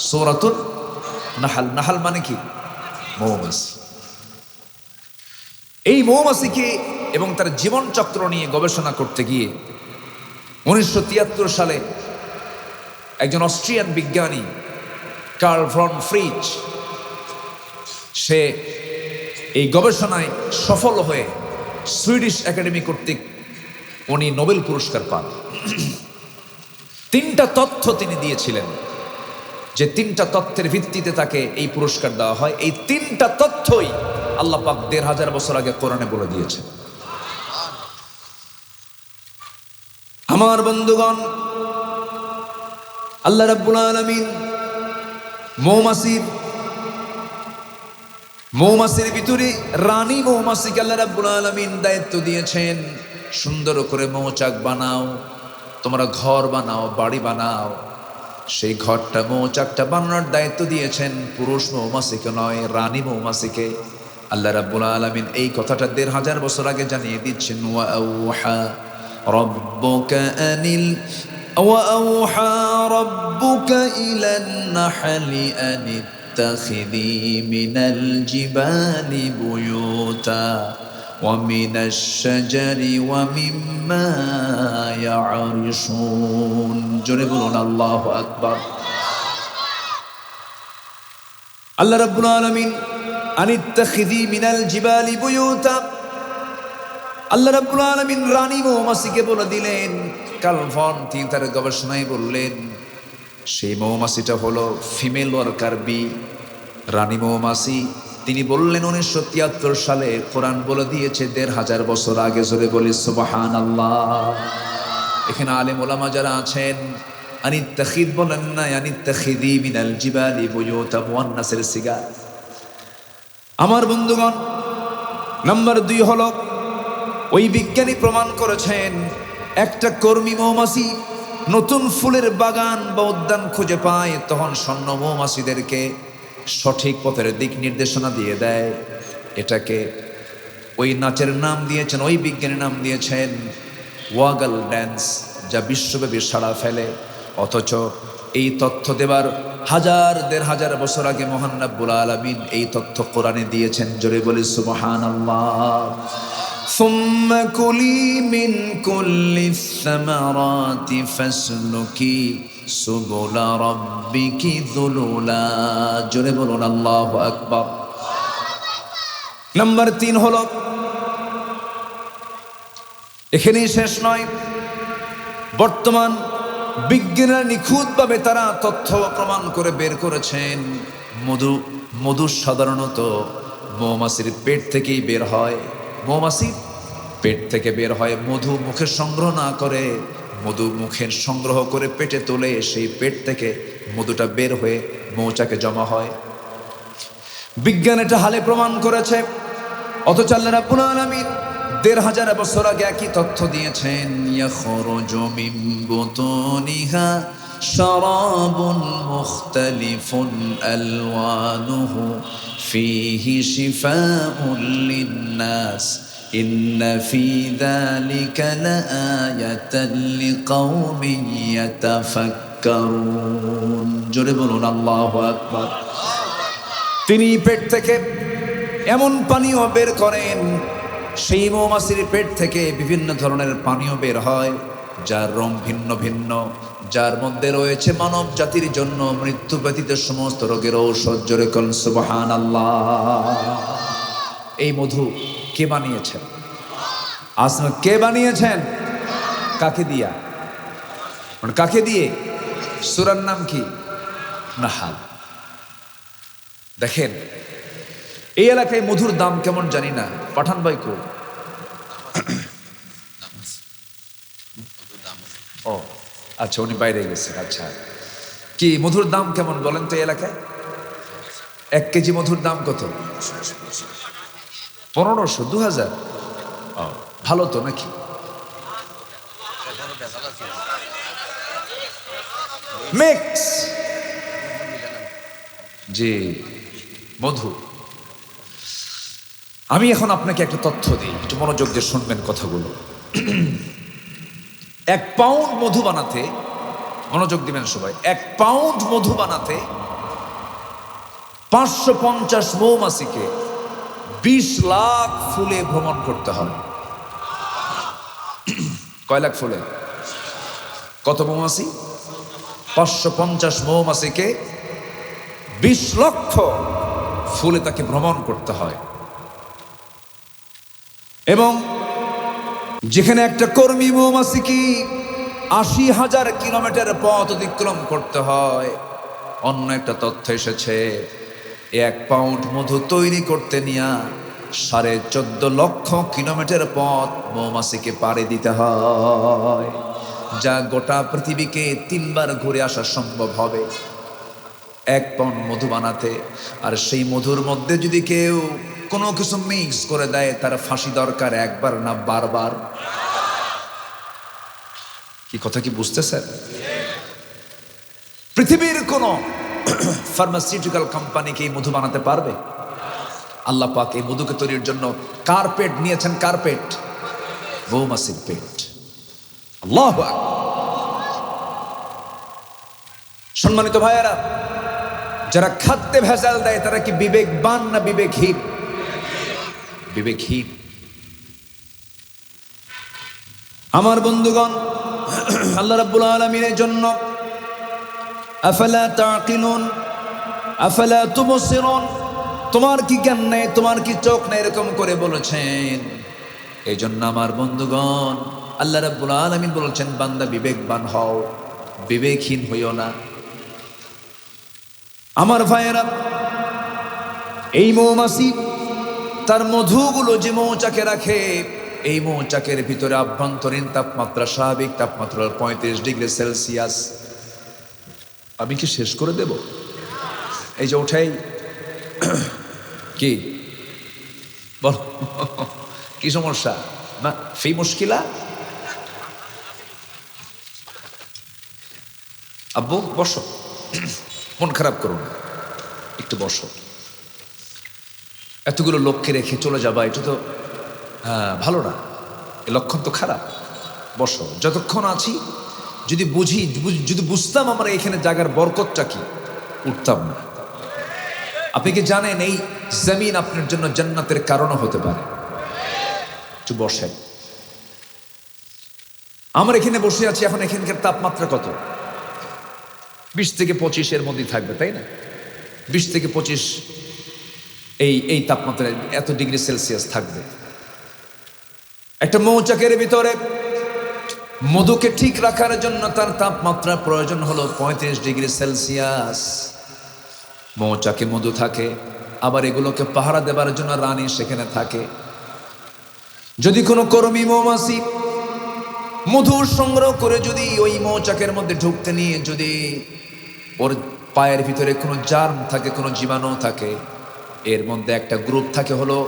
Speaker 1: সূরাতুন নাহাল। নাহাল মানে কি? মৌমাছি। এই মৌমাছিকে এবং তার জীবন চক্র নিয়ে গবেষণা করতে গিয়ে 1973 সালে একজন অস্ট্রিয়ান বিজ্ঞানী কার্ল ভন ফ্রিজ, সে এই গবেষণায় সফল হয়ে সুইডিশ একাডেমি কর্তৃক উনি নোবেল পুরস্কার পান। তিনটা তথ্য তিনি দিয়েছিলেন, যে তিনটা তথ্যের ভিত্তিতে তাকে এই পুরস্কার দেওয়া হয়। এই তিনটা তথ্যই আল্লাহ পাক ১৫০০ বছর আগে কোরআনে বলে দিয়েছেন। আমার বন্ধুগণ, আল্লাহ রাব্বুল আলামিন মৌমাছির ভিতরে রানী মৌমাছিকে আল্লাহ রাব্বুল আলামিন দায়িত্ব দিয়েছেন, সুন্দর করে মৌচাক বানাও, তোমরা ঘর বানাও, বাড়ি বানাও। সেই ঘরটা, মৌচাকটা বানানোর দায়িত্ব দিয়েছেন পুরুষ মৌমাছিকে নয়, রানী মৌমাছিকে। আল্লাহ রাব্বুল আলামিন এই কথাটা ১৫০০ বছর আগে জানিয়ে দিচ্ছেন। وأوحى ربك إلى النحل أن اتخذي من الجبال بيوتا ومن الشجر ومما يعرشون জোরে বলুন আল্লাহু আকবার। আল্লাহ রাব্বুল আলামিন আন ইত্তাখিযি মিনাল জিবালি বুয়ুতা, আল্লাহ রাব্বুল আলামিন রানী মৌমাছিকে বলে দিলেন, কালভন তিনি তার গবেষণায় বললেন সেই মৌমাছিটা হলো ফিমেল ওয়ার্কার বি, রানী মৌমাছি। তিনি বললেন 1973 সালে কোরআন বলে দিয়েছে ১৫০০ বছর আগে। জোরে বলি সুবহানাল্লাহ। এখানে আলেম ওলামা যারা আছেন, আনিত্তাখিদ বলেন না, আনিত্তাখিদি মিনাল জিবালি বুয়ুতা, মুয়ান্নাসের সিগা। আমার বন্ধুগণ, নাম্বার 2 হলো ওই বিজ্ঞানী প্রমাণ করেছেন একটা কর্মী মৌমাছি নতুন ফুলের বাগান বা উদ্যান খুঁজে পায়, তখন স্বর্ণ মৌমাছিদেরকে সঠিক পথের দিক নির্দেশনা দিয়ে দেয়। এটাকে ওই নাচের নাম দিয়েছেন, ওই বিজ্ঞানীর নাম দিয়েছেন ওয়াগল ড্যান্স, যা বিশ্বব্যাপী সাড়া ফেলে। অথচ এই তথ্য দেবার ১০০০-১৫০০ বছর আগে মহান রাব্বুল আলামিন এই তথ্য কোরআনে দিয়েছেন। জোরে বলি সুবহানাল্লাহ। ثم كلي من كل الثمرات فاسلكي سبل ربك ذللا, জোরে বলুন আল্লাহু আকবার। নাম্বার 3 হলো, এখানেই শেষ নয়, বর্তমান বিজ্ঞানীরা নিখুঁতভাবে তারা তথ্য প্রমাণ করে বের করেছেন মধু সাধারণত মৌমাছির পেট থেকেই বের হয়। মৌমাছির পেট থেকে বের হয় মধু, মুখে সংগ্রহ না করে মধু মুখের সংগ্রহ করে পেটে তোলে, সেই পেট থেকে মধুটা বের হয়ে মৌচাকে জমা হয়। বিজ্ঞান এটা হালে প্রমাণ করেছে। অথচ আল্লাহ রাব্বুল আলামিন ১৫০০ বছর আগে একই তথ্য দিয়েছেন। ইয়াখরুজু মিন বুতুনিহা শারাবুন মুখতালিফুন আলওয়ানুহু ফীহি শিফাউন লিন্নাস ইন্না ফী যালিকা লাআয়াতান লিকাওমিন ইয়াতাফাক্কারুন, জোরে বলুন আল্লাহু আকবার। তিনি পেট থেকে এমন পানীয় বের করেন, সেই মৌমাছির পেট থেকে বিভিন্ন ধরনের পানীয় বের হয় যার রং ভিন্ন ভিন্ন, যার মধ্যে রয়েছে মানব জাতির জন্য মৃত্যু ব্যতীত সমস্ত রোগের ঔষধ। জোরে বলুন সুবহানাল্লাহ। এই মধু কে বানিয়েছেন? আসলে কে বানিয়েছেন? কাকে দিয়া? কাকে দিয়ে? সূরার নাম কি? নাহাল। দেখেন এই এলাকায় মধুর দাম কেমন জানি না। পাঠান ভাই কো? ও আচ্ছা, উনি বাইরে গেছেন। আচ্ছা, কি মধুর দাম কেমন বলেন তো এই এলাকায়? 1 কেজি মধুর দাম কত? 1500, 2000? ভালো তো নাকি? মিক্স জি মধু। আমি এখন আপনাকে একটা তথ্য দিই, একটু মনোযোগ দিয়ে শুনবেন কথাগুলো। 1 পাউন্ড মধু বানাতে, মনোযোগ দিবেন সবাই, 1 পাউন্ড মধু বানাতে 550 মৌমাছিকে 20 লাখ ফুলে ভ্রমণ করতে হবে। কয় লাখ ফুলে? কত মৌমাছি? 550 মৌমাছিকে 20 লক্ষ ফুলে তাকে ভ্রমণ করতে হয়। এবং যেখানে একটা কর্মী মৌমাছি কি 80,000 কিলোমিটার পথ অতিক্রম করতে হয়। অন্য একটা তথ্য এসেছে, 1 পাউন্ড মধু তৈরি করতে নিয়ে 14.5 লক্ষ কিলোমিটার পথ মৌমাছিকে পাড়ি দিতে হয়, যা গোটা পৃথিবীকে 3 বার ঘুরে আসা সম্ভব হবে 1 পাউন্ড মধু বানাতে। আর সেই মধুর মধ্যে যদি কেউ কোনো কিছু মিক্স করে দেয়, তার ফাঁসি দরকার 1 বার না 12 বার। কি কথা কি বুঝতেছেন? পৃথিবীর কোন ফার্মাসিউটিক্যাল কোম্পানিকে এই মধু বানাতে পারবে? আল্লাহ পাক এই মধুকে তৈরির জন্য কার্পেট নিয়েছেন, কার্পেট, মৌমাছির পেট। আল্লাহু আকবার। সম্মানিত ভাইয়েরা, যারা খাদ্যে ভেজাল দেয় তারা কি বিবেকবান না বিবেকহীন? বিবেকহীন। আমার বন্ধুগণ, আল্লাহ রাব্বুল আলামিনের জন্য আফালা তাকিলুন আফালা তুবসিরুন, তোমার কি জ্ঞান নেই, তোমার কি চোখ নেই, এরকম করে বলেছেন। এই জন্য আমার বন্ধুগণ, আল্লাহ রাব্বুল আলামিন বলেছেন, বান্দা বিবেকবান হও, বিবেকহীন হইও না। আমার ভাইয়েরা, এই মৌমাছি তার মধুগুলো যে মৌচাকে রাখে, এই মৌচাকের ভিতরে আভ্যন্তরীণ তাপমাত্রা স্বাভাবিক তাপমাত্রা 35 ডিগ্রি সেলসিয়াস। আমি কি শেষ করে দেব? এই যে ওঠাই কি বল, কি সমস্যা? না ফি মুশকিলা? আব্বু বসো, মন খারাপ করো না, একটু বসো। এতগুলো লোককে রেখে চলে যাবা, এটা তো ভালো না, এ লক্ষণ তো খারাপ। বসো, যতক্ষণ আছি যদি যদি বুঝতাম আমরা এখানে জায়গার বরকতটা কি, উঠতাম না। আপনি কি জানেন এই জমিন আপনার জন্য জান্নাতের কারণও হতে পারে? একটু বসেন। আমরা এখানে বসে আছি, এখন এখানকার তাপমাত্রা কত? 20 থেকে 25 এর মধ্যে থাকবে, তাই না? 20 থেকে 25 এই তাপমাত্রা, এত ডিগ্রি সেলসিয়াস থাকবে। একটা মৌচাকের ভিতরে মধুকে ঠিক রাখার জন্য তার তাপমাত্রা প্রয়োজন হলো 35 ডিগ্রি সেলসিয়াস। মৌচাকে মধু থাকে, আবার এগুলোকে পাহারা দেবার জন্য রানী সেখানে থাকে। যদি কোনো কর্মী মৌমাছি মধু সংগ্রহ করে যদি ওই মৌচাকের মধ্যে ঢুকতে নিয়ে যদি ওর পায়ের ভিতরে কোনো জার্ম থাকে, কোনো জীবাণু থাকে, এর মধ্যে একটা গ্রুপ থাকে হলো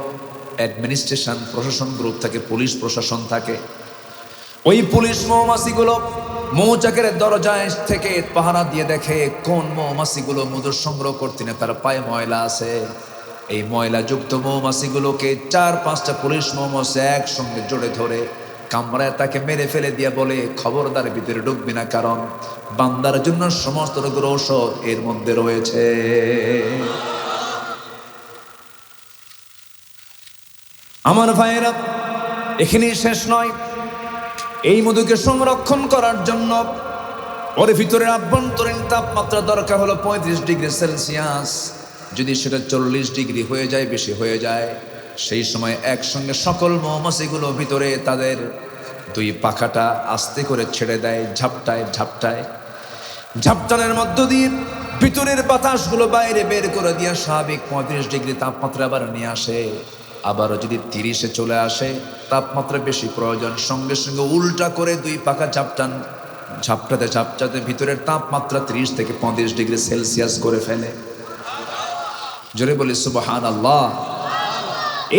Speaker 1: অ্যাডমিনিস্ট্রেশন, প্রশাসন গ্রুপ থাকে, পুলিশ প্রশাসন থাকে। ওই পুলিশ মৌমাছিগুলো মৌচাকের দরজায় থেকে পাহারা দিয়ে দেখে কোন মৌমাছিগুলো মধু সংগ্রহ করতে না তার পায়ে ময়লা আছে। এই ময়লাযুক্ত মৌমাছিগুলোকে 4-5টা পুলিশ মৌমাছি একসঙ্গে জোরে ধরে কামড়ায় তাকে মেরে ফেলে দিয়ে বলে, খবরদার ভিতরে ঢুকবি না, কারণ বান্দার জন্য সমস্ত রোগের ঔষধ এর মধ্যে রয়েছে। আমার ভাইয়েরা, এখানেই শেষ নয়। এই মধুকে সংরক্ষণ করার জন্য ওর ভিতরে আভ্যন্তরীণ তাপমাত্রা দরকার হলো 35 ডিগ্রি সেলসিয়াস। যদি সেটা 40 ডিগ্রি হয়ে যায়, বেশি হয়ে যায়, সেই সময় একসঙ্গে সকল মৌমাছিগুলো ভিতরে তাদের 2 পাখাটা আস্তে করে ছেড়ে দেয়, ঝাপটায় ঝাপটায়। ঝাপটানের মধ্য দিয়ে ভিতরের বাতাসগুলো বাইরে বের করে দিয়ে স্বাভাবিক 35 ডিগ্রি তাপমাত্রা আবার নিয়ে আসে। আবারও যদি 30-এ চলে আসে, তাপমাত্রা বেশি প্রয়োজন, সঙ্গে সঙ্গে উল্টা করে 2 পাখা ঝাপটাতে ঝাপটাতে ভিতরের তাপমাত্রা 30 থেকে 35 ডিগ্রি সেলসিয়াস করে ফেলে। জোরে বলি সুবহানাল্লাহ।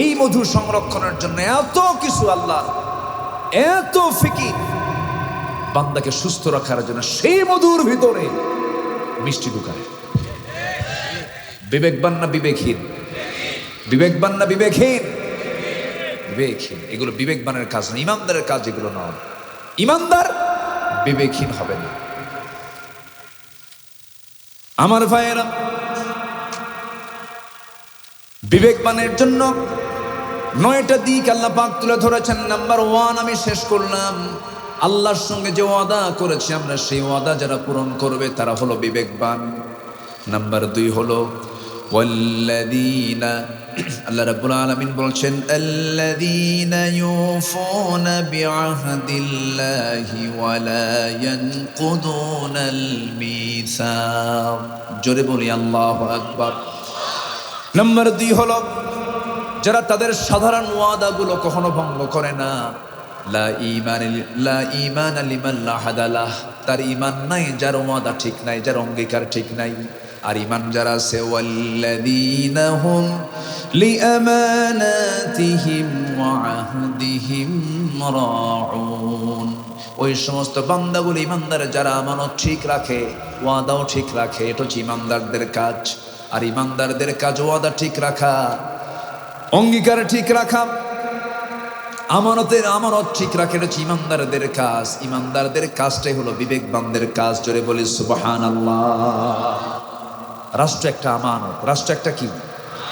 Speaker 1: এই মধু সংরক্ষণের জন্য এত কিছু, আল্লাহ এত ফিকির বান্দাকে সুস্থ রাখার জন্য সেই মধুর ভিতরে মিষ্টি ঢুকায়। বিবেকবান না বিবেকহীন? বিবেকবান না বিবেকহীন? বিবেকহীন। এগুলো বিবেকবানের কাজ না, ইমানদারের কাজ এগুলো নয়। ইমানদার বিবেকহীন হবে না। আমার ভাইয়েরা, বিবেকবানের জন্য 9টা দিক আল্লাহ পাক তুলে ধরেছেন। নাম্বার 1 আমি শেষ করলাম, আল্লাহর সঙ্গে যে ওয়াদা করেছি আমরা, সেই ওয়াদা যারা পূরণ করবে তারা হলো বিবেকবান। নাম্বার 2 হলো ওয়াল্লাযীনা, আল্লাহ রাব্বুল আলামিন বলছেন আল্লাযীনা ইউফুনা বিআহদিল্লাহি ওয়া লা ইয়ানকুদুনাল মিসাক। জোরে বলি আল্লাহু আকবার। নাম্বার 2 হলো যারা তাদের সাধারণ ওয়াদাগুলো কখনো ভঙ্গ করে না। লা ঈমানা লিমান লা হাদালাহ, তার ঈমান নাই যার ওয়াদা ঠিক নাই, যার অঙ্গীকার ঠিক নাই। আর ঈমান যারা আছে ওয়াল্লাযীনা হুম লিআমানাতিহিম ওয়া আহদিহিম রাউন, ওই সমস্ত বান্দাগুলো ঈমানদার যারা আমানত ঠিক রাখে, ওয়াদাও ঠিক রাখে, এটা হচ্ছে ঈমানদারদের কাজ। আর ঈমানদারদের কাজ ওয়াদা ঠিক রাখা, অঙ্গীকার ঠিক রাখা, আমানত ঠিক রাখা, এটা হচ্ছে ঈমানদারদের কাজ। ঈমানদারদের কাজটাই হলো বিবেকবানদের কাজ। জোরে বলি সুবহানাল্লাহ। রাষ্ট্র একটা আমানত, রাষ্ট্র একটা কি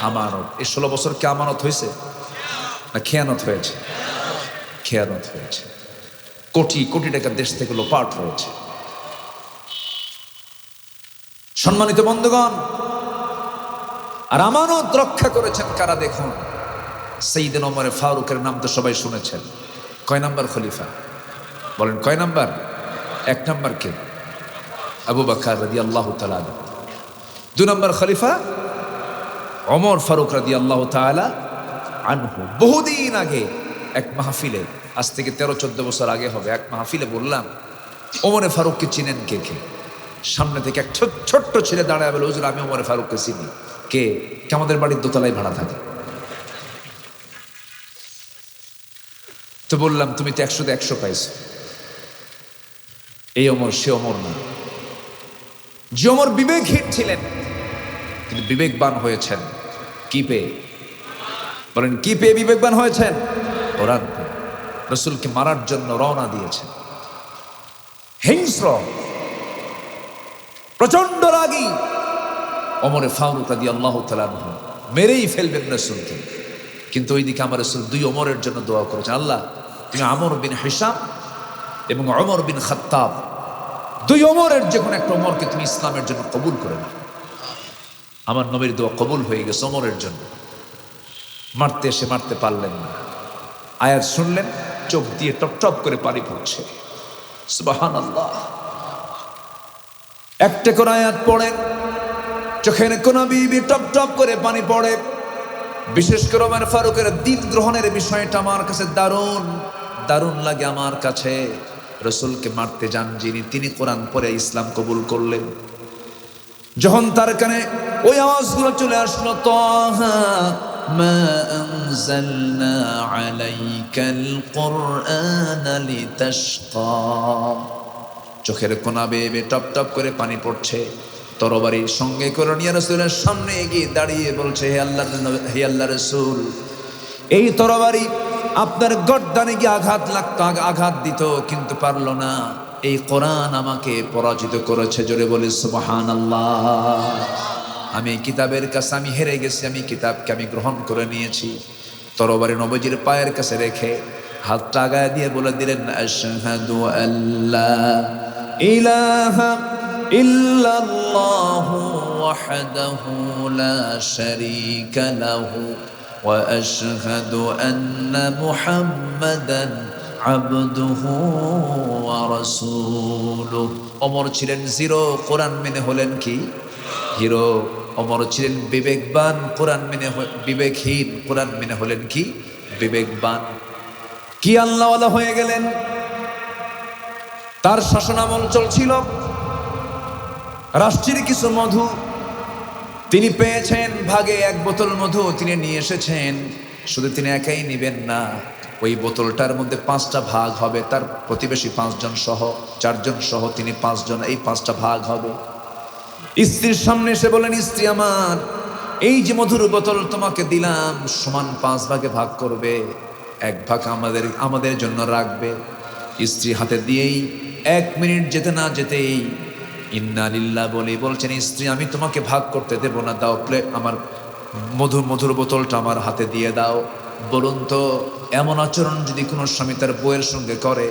Speaker 1: আমানত। এই 16 বছর কি আমানত হয়েছে না খেয়ানত হয়েছে? খেয়ানত হয়েছে। কোটি কোটি টাকা দেশ থেকে লোপাট হয়েছে। সম্মানিত বন্ধুগণ, আর আমানত রক্ষা করেছেন কারা দেখুন। সাইয়েদনা ওমর ফারুকের নাম তো সবাই শুনেছেন। কয় নাম্বার খলিফা বলেন? কয় নাম্বার? 1 নাম্বার কে? আবু বকর রাদিয়াল্লাহু তাআলা। 2 নাম্বার খলিফা ওমর ফারুক রাদিয়াল্লাহু তাআলা আনহু। বহুদিন আগে এক মাহফিলে, আজ থেকে 13-14 বছর আগে হবে, এক মাহফিলে বললাম ওমরে ফারুককে চিনেন কে কে? সামনে থেকে এক ছোট্ট ছেলে দাঁড়ায় বলে, হুজুর আমি ওমরে ফারুককে চিনি। কে? আমাদের বাড়ির দোতলায় ভাড়া থাকে। তো বললাম তুমি তো 100-তে 100 পাইছো। এই ওমর সে ওমর না। যে ওমর বিবেকহীন ছিলেন কিন্তু বিবেকবান হয়েছেন কি পেয়ে? বলেন কি পেয়ে বিবেকবান হয়েছেন? কোরআন পেয়ে। রাসূলকে মারার জন্য রওনা দিয়েছেন। হিংস্র, প্রচন্ড রাগী ওমরে ফারুক রাদিয়াল্লাহু তাআলা আনহু, মেরেই ফেলবেন রাসূলকে। কিন্তু ওইদিকে আমার রাসূল 2 ওমরের জন্য দোয়া করেছেন, আল্লাহ তুমি আমর বিন হিশাম এবং ওমর বিন খাত্তাব, 2 ওমরের যে কোনো একটা ওমরকে তুমি ইসলামের জন্য কবুল করে নাও। আমার নবীর দোয়া কবুল হয়ে গেছে ওমরের জন্য। মারতে এসে মারতে পারলেন না। আয়াত শুনলেন, চোখ দিয়ে টপ টপ করে পানি পড়ছে। সুবহানাল্লাহ। একটা করে আয়াত পড়েন, চোখের কোনা বিবি টপ টপ করে পানি পড়ে। বিশেষ করে ওমর ফারুকের দ্বীন গ্রহণের বিষয়টা আমার কাছে দারুণ দারুণ লাগে। আমার কাছে রাসূলকে মারতে যান যিনি, তিনি কোরআন পড়ে ইসলাম কবুল করলেন। যখন তার কানে ওই আওয়াজগুলো চলে আসলো, তাহা মা আনজালনা আলাইকাল কুরআনা লিতাশকা, চোখের কোনা বেয়ে টপ টপ করে পানি পড়ছে। তরবারির সঙ্গে করে নিয়ে রাসূলের সামনে এগিয়ে দাঁড়িয়ে বলছে, হে আল্লাহ রাসূল, এই তরবারি আপনার গর্দানে গিয়ে আঘাত লাগতো, আঘাত দিত, কিন্তু পারলো না। এই কোরআন আমাকে পরাজিত করেছে। জোরে বলি সুবহানাল্লাহ। আমি কিতাবের কাছে আমি হেরে গেছি, আমি কিতাবকে আমি গ্রহণ করে নিয়েছি। তরবারি নবীজির পায়ের কাছে রেখে হাতটা আগায় দিয়ে বলে দিলেন, আশহাদু আল্লা ইলাহা ইল্লাল্লাহু ওয়াহদাহু লা শারীকা লাহু ওয়া আশহাদু আন্না মুহাম্মাদান আবদুহু ওয়া রাসূলুহু। ওমর ছিলেন জিরো, কোরআন মেনে হলেন কি হিরো। ওমর ছিলেন বিবেকবান, কোরআন মেনে বিবেকহীন, কোরআন মেনে হলেন কি বিবেকবান। কি আল্লাহওয়ালা হয়ে গেলেন। তার শাসনামল চলছিল। রাষ্ট্রের কিছু মধু তিনি পেয়েছেন, ভাগে 1 বোতল মধু তিনি নিয়ে এসেছেন। শুধু তিনি একাই নিবেন না, ওই বোতলটার মধ্যে 5টা ভাগ হবে। তার প্রতিবেশী 5 জন সহ, 4 জন সহ তিনি 5 জন, এই 5টা ভাগ হবে। স্ত্রীর সামনে এসে বলেন, স্ত্রী আমার, এই যে মধুর বোতল তোমাকে দিলাম, সমান 5 ভাগে ভাগ করবে, 1 ভাগ আমাদের জন্য রাখবে। স্ত্রী হাতে দিয়েই 1 মিনিট যেতে না যেতেই ইন্না লিল্লাহ বলে বলছেন, স্ত্রী আমি তোমাকে ভাগ করতে দেব না, দাও প্লেট, আমার মধুর বোতলটা আমার হাতে দিয়ে দাও। বলুন তো, এমন আচরণ যদি কোনো স্বামী তার বউয়ের সঙ্গে করে,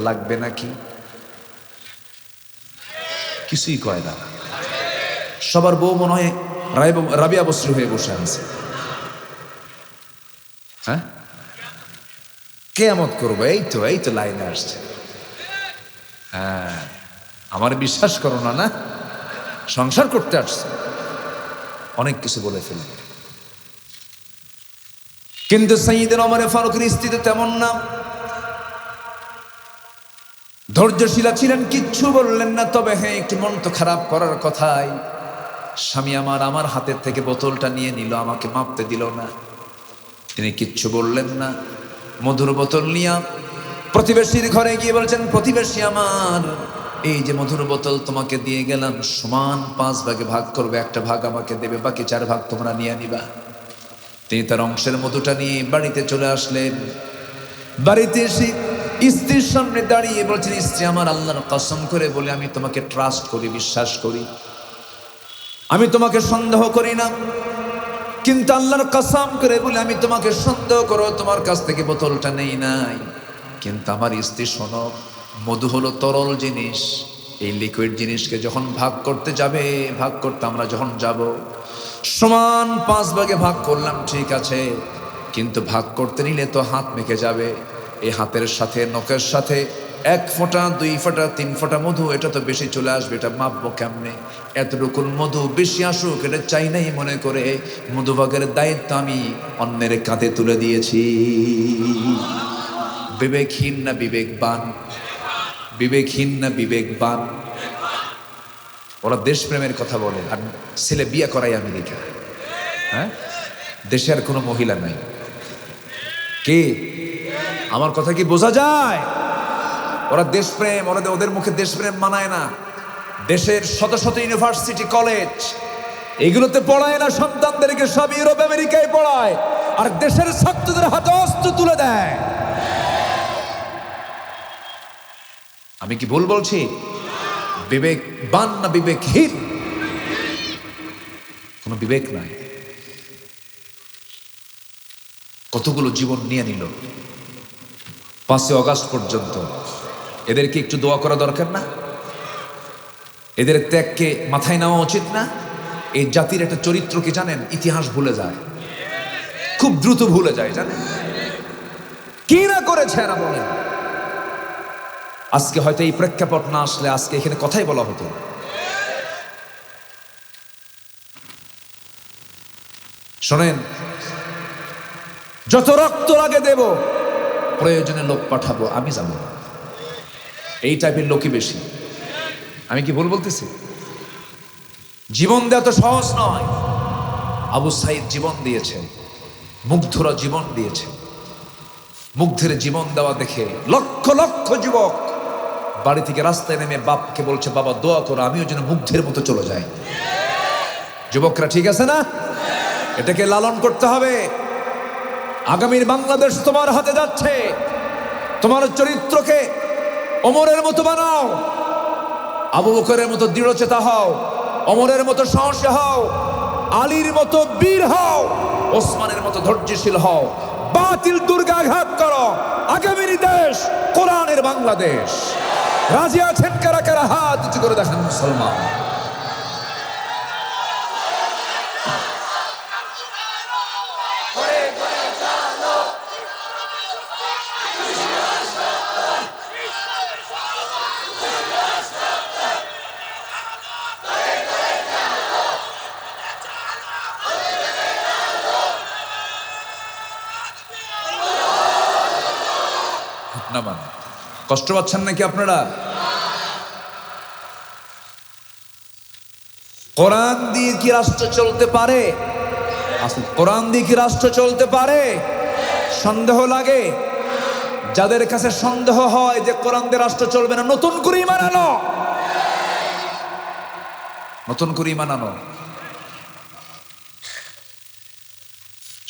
Speaker 1: লাগবে নাকি? কিছুই কয় না। সবার বউ মনে হয় রাবিয়া বস্ত্র হয়ে বসে আছে। হ্যাঁ, কেয়ামত করবো, এই তো লাইনে আসছে। হ্যাঁ, আমার বিশ্বাস করো না, না সংসার করতে আসছে, অনেক কিছু বলে ফেলবে। কিন্তু সাইয়েদনা ওমর ফারুকের স্ত্রী তো তেমন না, ধৈর্যশীলা ছিলেন, কিচ্ছু বললেন না। তবে হ্যাঁ, একটু মন তো খারাপ করার কথাই। স্বামী আমার হাতের থেকে বোতলটা নিয়ে নিল, আমাকে মাপতে দিল না। তিনি কিচ্ছু বললেন না। মধুর বোতল নিয়ে প্রতিবেশীর ঘরে গিয়ে বলছেন, প্রতিবেশী আমার, এই যে মধুর বোতল তোমাকে দিয়ে গেলাম, সমান 5 ভাগে ভাগ করবে, একটা ভাগ আমাকে দেবে, বাকি 4 ভাগ তোমরা নিয়ে নিবা। তিনি তার অংশের মধুটা নিয়ে বাড়িতে চলে আসলেন। বাড়িতে এসে স্ত্রীর সামনে দাঁড়িয়ে বলছেন, স্ত্রী আমার, আল্লাহর কসম করে বলে আমি তোমাকে ট্রাস্ট করি, বিশ্বাস করি, আমি তোমাকে সন্দেহ করি না, কিন্তু আল্লাহর কসম করে বলে আমি তোমাকে সন্দেহ করো, তোমার কাছ থেকে বোতলটা নেই নাই। কিন্তু আমার স্ত্রী, শোনো, মধু হলো তরল জিনিস, এই লিকুইড জিনিসকে যখন ভাগ করতে যাবে, ভাগ করতে আমরা যখন যাব, সমান 5 ভাগে ভাগ করলাম, ঠিক আছে, কিন্তু ভাগ করতে নিলে তো হাত মেখে যাবে। এই হাতের সাথে নখের সাথে 1 ফোঁটা, 2 ফোঁটা, 3 ফোঁটা মধু, এটা তো বেশি চলে আসবে, এটা মাপবো কেমনে? এতটুকুন মধু বেশি আসুক এটা চাই নাই মনে করে মধুভাগের দায়িত্ব আমি অন্যের কাঁধে তুলে দিয়েছি। বিবেকহীন না বিবেকবান? বিবেকহীন না বিবেকবান? ওরা দেশপ্রেমের কথা বলে, আর ছেলে বিয়ে করাই আমেরিকা। হ্যাঁ, দেশে আর কোনো মহিলা নাই। কে? আমার কথা কি বোঝা যায়? ওরা দেশপ্রেম, ওদের মুখে দেশপ্রেম মানায় না। দেশের শত শত ইউনিভার্সিটি, কলেজ, এগুলোতে পড়ায় না সন্তানদেরকে, সব ইউরোপ আমেরিকায় পড়ায়, আর দেশের ছাত্রদের হাতে অস্ত্র তুলে দেয়। আমি কি ভুল বলছি? বিবেকবান না বিবেকহীন? কোনো বিবেক নাই। কতগুলো জীবন নিয়ে নিল 5 অগাস্ট পর্যন্ত। এদেরকে একটু দোয়া করা দরকার না? এদের ত্যাগকে মাথায় নেওয়া উচিত না? এই জাতির একটা চরিত্র কি জানেন? ইতিহাস ভুলে যায়, খুব দ্রুত ভুলে যায়, জানেন কি না করেছে না বলেন। আজকে হয়তো এই প্রেক্ষাপট না আসলে আজকে এখানে কথাই বলা হতো। শোনেন, যত রক্ত লাগে দেব, প্রয়োজনে লোক পাঠাবো, আমি যাব না। এই টাইপের লোকই বেশি। আমি কি ভুল বলতেছি? জীবন দেওয়া তো সহজ নয়। আবু সাইদ জীবন দিয়েছে, মুগ্ধরা জীবন দিয়েছে। মুগ্ধের জীবন দেওয়া দেখে লক্ষ লক্ষ যুবক বাড়ি থেকে রাস্তায় নেমে বাপকে বলছে, বাবা দোয়া করো আমিও যেন মুগ্ধের মতো চলে যাই। যুবকরা ঠিক আছে না? এটাকে লালন করতে হবে। আগামীর বাংলাদেশ তোমার হাতে যাচ্ছে। তোমার চরিত্রকে ওমরের মতো বানাও, আবু বকরের মতো দৃঢ়চেতা হও, ওমরের মতো সাহসী হও, আলীর মতো বীর হও, ওসমানের মতো ধৈর্যশীল হও। বাতিল দুর্গাঘাত করো। আগামীর দেশ কোরআনের বাংলাদেশ। রাজি আছেন কারা কারা? হাত উঁচু করে দেখেন মুসলমান। কষ্ট পাচ্ছেন নাকি আপনারা? কোরআন দিয়ে কি রাষ্ট্র চলতে পারে? কোরআন দিয়ে কি রাষ্ট্র চলতে পারে? সন্দেহ লাগে? যাদের কাছে সন্দেহ হয় যে কোরআন দিয়ে রাষ্ট্র চলবে না, নতুন করে ঈমান আনো, নতুন করে ঈমান আনো।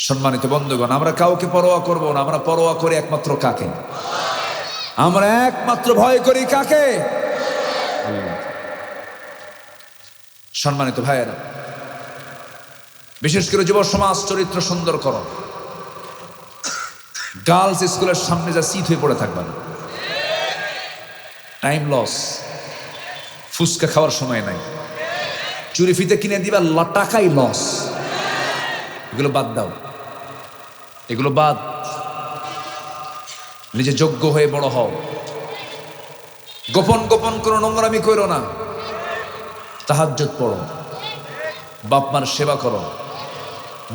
Speaker 1: সম্মানিত বন্ধুগণ, আমরা কাউকে পরোয়া করব না। আমরা পরোয়া করি একমাত্র কাকে? আমরা একমাত্র ভয় করি কাকে? সম্মানিত ভাইয়েরা, বিশেষ করে যুব সমাজ চরিত্র সুন্দর করো। গার্লস স্কুলের সামনে যা সিট হয়ে পড়ে থাকবে না। টাইম লস, ফুচকা খাওয়ার সময় নাই, চুরি ফিতে কিনে দিবা, টাকাই লস। এগুলো বাদ দাও, এগুলো বাদ। নিজে যোগ্য হয়ে বড় হও। গোপন গোপন কোনো নোংরামি করো না। তাহাজ্জুদ পড়ো, বাপ মার সেবা করো,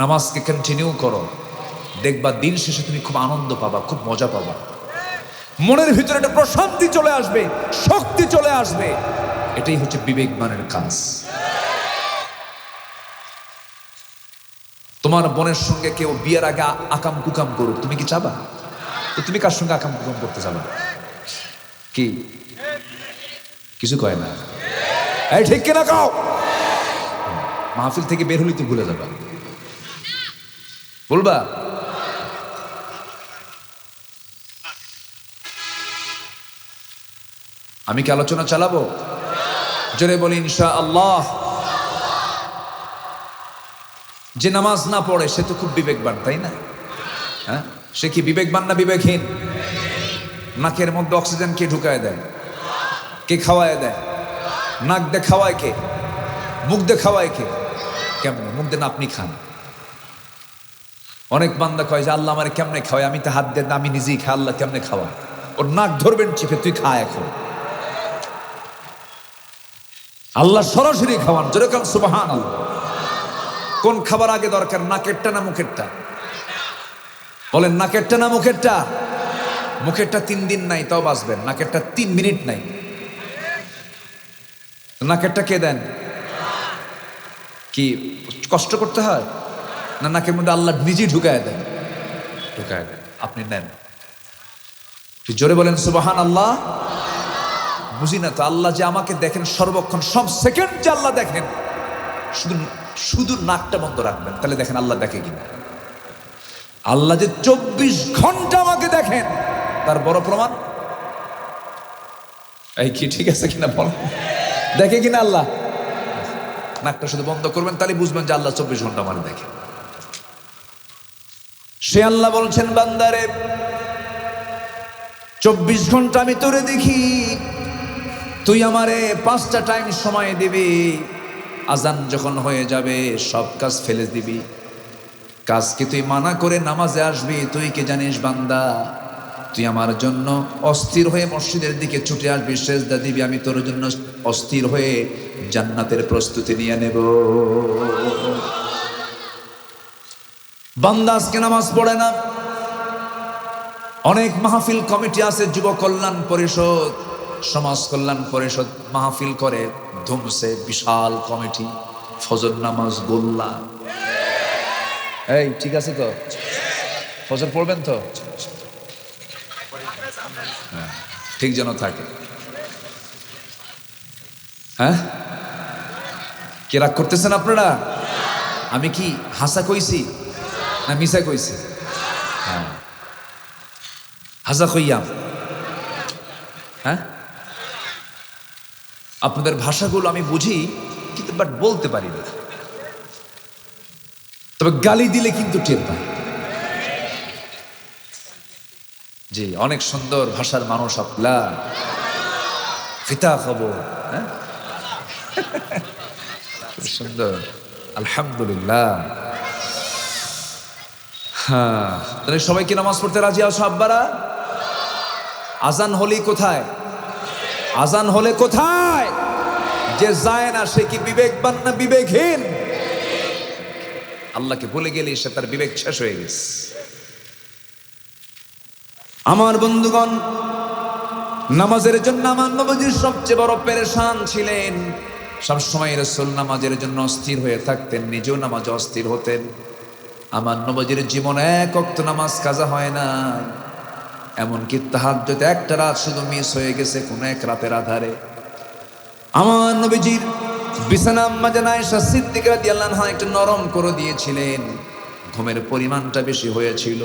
Speaker 1: নামাজকে কন্টিনিউ করো। দেখবা দিন শেষে তুমি খুব আনন্দ পাবা, খুব মজা পাবা। মনের ভিতরে একটা প্রশান্তি চলে আসবে, শক্তি চলে আসবে। এটাই হচ্ছে বিবেকবানের কাজ। তোমার বোনের সঙ্গে কেউ বিয়ের আগে আকাম কুকাম করুক, তুমি কি চাবা? তো তুমি কার সঙ্গে আকাম কুকাম করতে যাবা? কি কিছু কয় না? এই ঠিক কিনা কাও? মাহফিল থেকে বের হলি তো ভুলে যাবা, বলবা আমি কি আলোচনা চালাবো? জোরে বলি ইনশাআল্লাহ। যে নামাজ না পড়ে সে তো খুব বিবেকবান, তাই না? হ্যাঁ, সে কি বিবেকবান না বিবেকহীন? নাকের মধ্যে অক্সিজেন কে ঢুকায় দেয়? কে খাওয়ায় দেয়? নাক দিয়ে খাওয়ায় কে? মুখ দিয়ে খাওয়ায় কে? কেমনে? মুখ দিয়ে না আপনি খান। অনেক বান্দা কয় যে আল্লাহ আমার কেমনে খাওয়ায়, আমি তো হাত দিয়ে না, আমি নিজেই খাই, আল্লাহ কেমনে খাওয়ায়? ওর নাক ধরবেন চিপে, তুই খা এখন। আল্লাহ সরাসরি খাওয়ান, যেরকম সুবহানাল্লাহ। কোন খাবার আগে দরকার, নাকেরটা না মুখেরটা? বলেন নাকেরটা না মুখেরটা? মুখেরটা 3 দিন নাই তাও বাঁচবেন, নাকেরটা 3 মিনিট নাই। নাকেরটা কে দেন? কি কষ্ট করতে হয় না? নাকের মধ্যে আল্লাহ নিজেই ঢুকায় দেন, ঢুকায় দেন, আপনি নেন। জোরে বলেন সুবহানাল্লাহ। বুঝি না তো, আল্লাহ যে আমাকে দেখেন সর্বক্ষণ, সব সেকেন্ড যে আল্লাহ দেখেন, শুধু শুধু নাকটা বন্ধ রাখবেন, তাহলে দেখেন আল্লাহ দেখে কিনা। আল্লাহ যে 24 ঘন্টা আমাকে দেখেন, তার বড় প্রমাণ। এই কি ঠিক আছে কিনা বল? দেখে কিনা আল্লাহ? নাকটা শুধু বন্ধ করবেন, তাহলে বুঝবেন যে আল্লাহ 24 ঘন্টা মানে দেখে। সে আল্লাহ বলছেন, বান্দারে 24 ঘন্টা আমি তোরে দেখি, তুই আমারে 5টা টাইম সময় দিবি। আজান যখন হয়ে যাবে সব কাজ ফেলে দিবি, কাজকে তুই মানা করে নামাজে আসবি। তুই কি জানিস বান্দা, তুই আমার জন্য অস্থির হয়ে মসজিদের দিকে ছুটে আসবি, সেজদা দিবি, আমি তোর জন্য অস্থির হয়ে জান্নাতের প্রস্তুতি নিয়ে নেব। বান্দা আজকে নামাজ পড়ে না। অনেক মাহফিল কমিটি আছে, যুব কল্যাণ পরিষদ, সমাজ কল্যাণ পরিষদ মাহফিল করে ধুমসে, বিশাল কমিটি, ফজর নামাজ গোল্লা। এই ঠিক আছে তো? ফজর পড়বেন তো? ঠিক যেন থাকে। হ্যাঁ, কে রাগ করতেছেন আপনারা? আমি কি হাসা কইছি না মিশা কইছি? হ্যাঁ, হাসা কইয়াম। হ্যাঁ, আপনাদের ভাষাগুলো আমি বুঝি, কিন্তু বাট বলতে পারি না। তবে গালি দিলে কিন্তু টের পাই। জি, অনেক সুন্দর ভাষার মানুষ আপনার। ফিতা খবর, হ্যাঁ সুন্দর, আলহামদুলিল্লাহ। হ্যাঁ, তাহলে সবাই কি নামাজ পড়তে রাজি আছো আব্বারা? আজান হলেই কোথায়? আজান হলে কোথায়? যে যায় না সে কি বিবেকবান না বিবেকহীন? আল্লাহকে ভুলে গেলে সে তার বিবেক শেষ হয়ে গেছে। আমার বন্ধুগণ, নামাজের জন্য আমার নবীজি সবচেয়ে বড় পেরেশান ছিলেন। সবসময় রাসূল নামাজের জন্য অস্থির হয়ে থাকতেন, নিজেও নামাজে অস্থির হতেন। আমার নবীজির জীবনে এক ওয়াক্ত নামাজ কাজা হয় না, এমনকি তাহাজ্জুদ একটা রাত শুধু মিস হয়ে গেছে কোন এক রাতের আধারে। আমার নবীজির বিছানা আম্মা জান আয়েশা সিদ্দিকা রাদিয়াল্লাহু আনহা একটু নরম করে দিয়েছিলেন। ঘুমের পরিমাণটা বেশি হয়েছিল,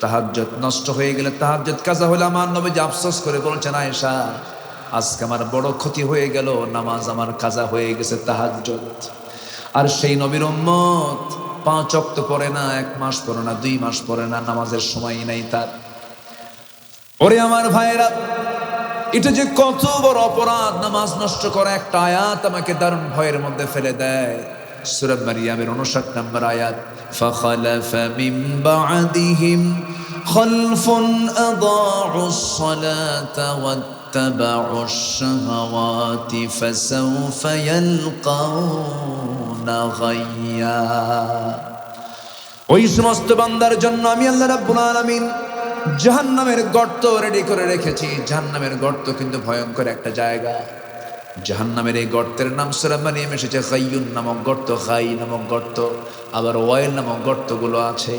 Speaker 1: তাহাজ্জুদ নষ্ট হয়ে গেলে, তাহাজ্জুদ কাজা হলে আমার নবীজি আফসোস করে বলছেন, আয়েশা আজকে আমার বড় ক্ষতি হয়ে গেল, নামাজ আমার কাজা হয়ে গেছে তাহাজ্জুদ। আর সেই নবীর উম্মত 5 ওয়াক্ত পড়ে না, 1 মাস পড়ে না, 2 মাস পড়ে না, নামাজের সময় নাই তার। ওরে আমার ভাইয়েরা, এটা যে কত বড় অপরাধ, নামাজ নষ্ট করা একটা আয়াত আমাকে দারুণ ভয়ের মধ্যে ফেলে দেয়। সূরা মারিয়ামের 59 নম্বর আয়াত, ফাখালাফা মিন বা'দিহিম খালফুন আদাউস সালাতা ওয়াত্তাবাউশ শাহাওয়াতি ফাসাউফা ইয়ালকাউনা গায়্যা। ওই সমস্ত বান্দার জন্য আমি আল্লাহ রাব্বুল আলামিন জাহান্নামের গর্ত রেডি করে রেখেছি। জাহান্নামের গর্ত কিন্তু ভয়ঙ্কর একটা জায়গা। জাহান্নামের এই গর্তের নাম সূরা মারিয়ামে এসেছে গাইয়ুন নামক গর্ত, গাই নামক গর্ত, আবার ওয়াইল নামক গর্তগুলো আছে।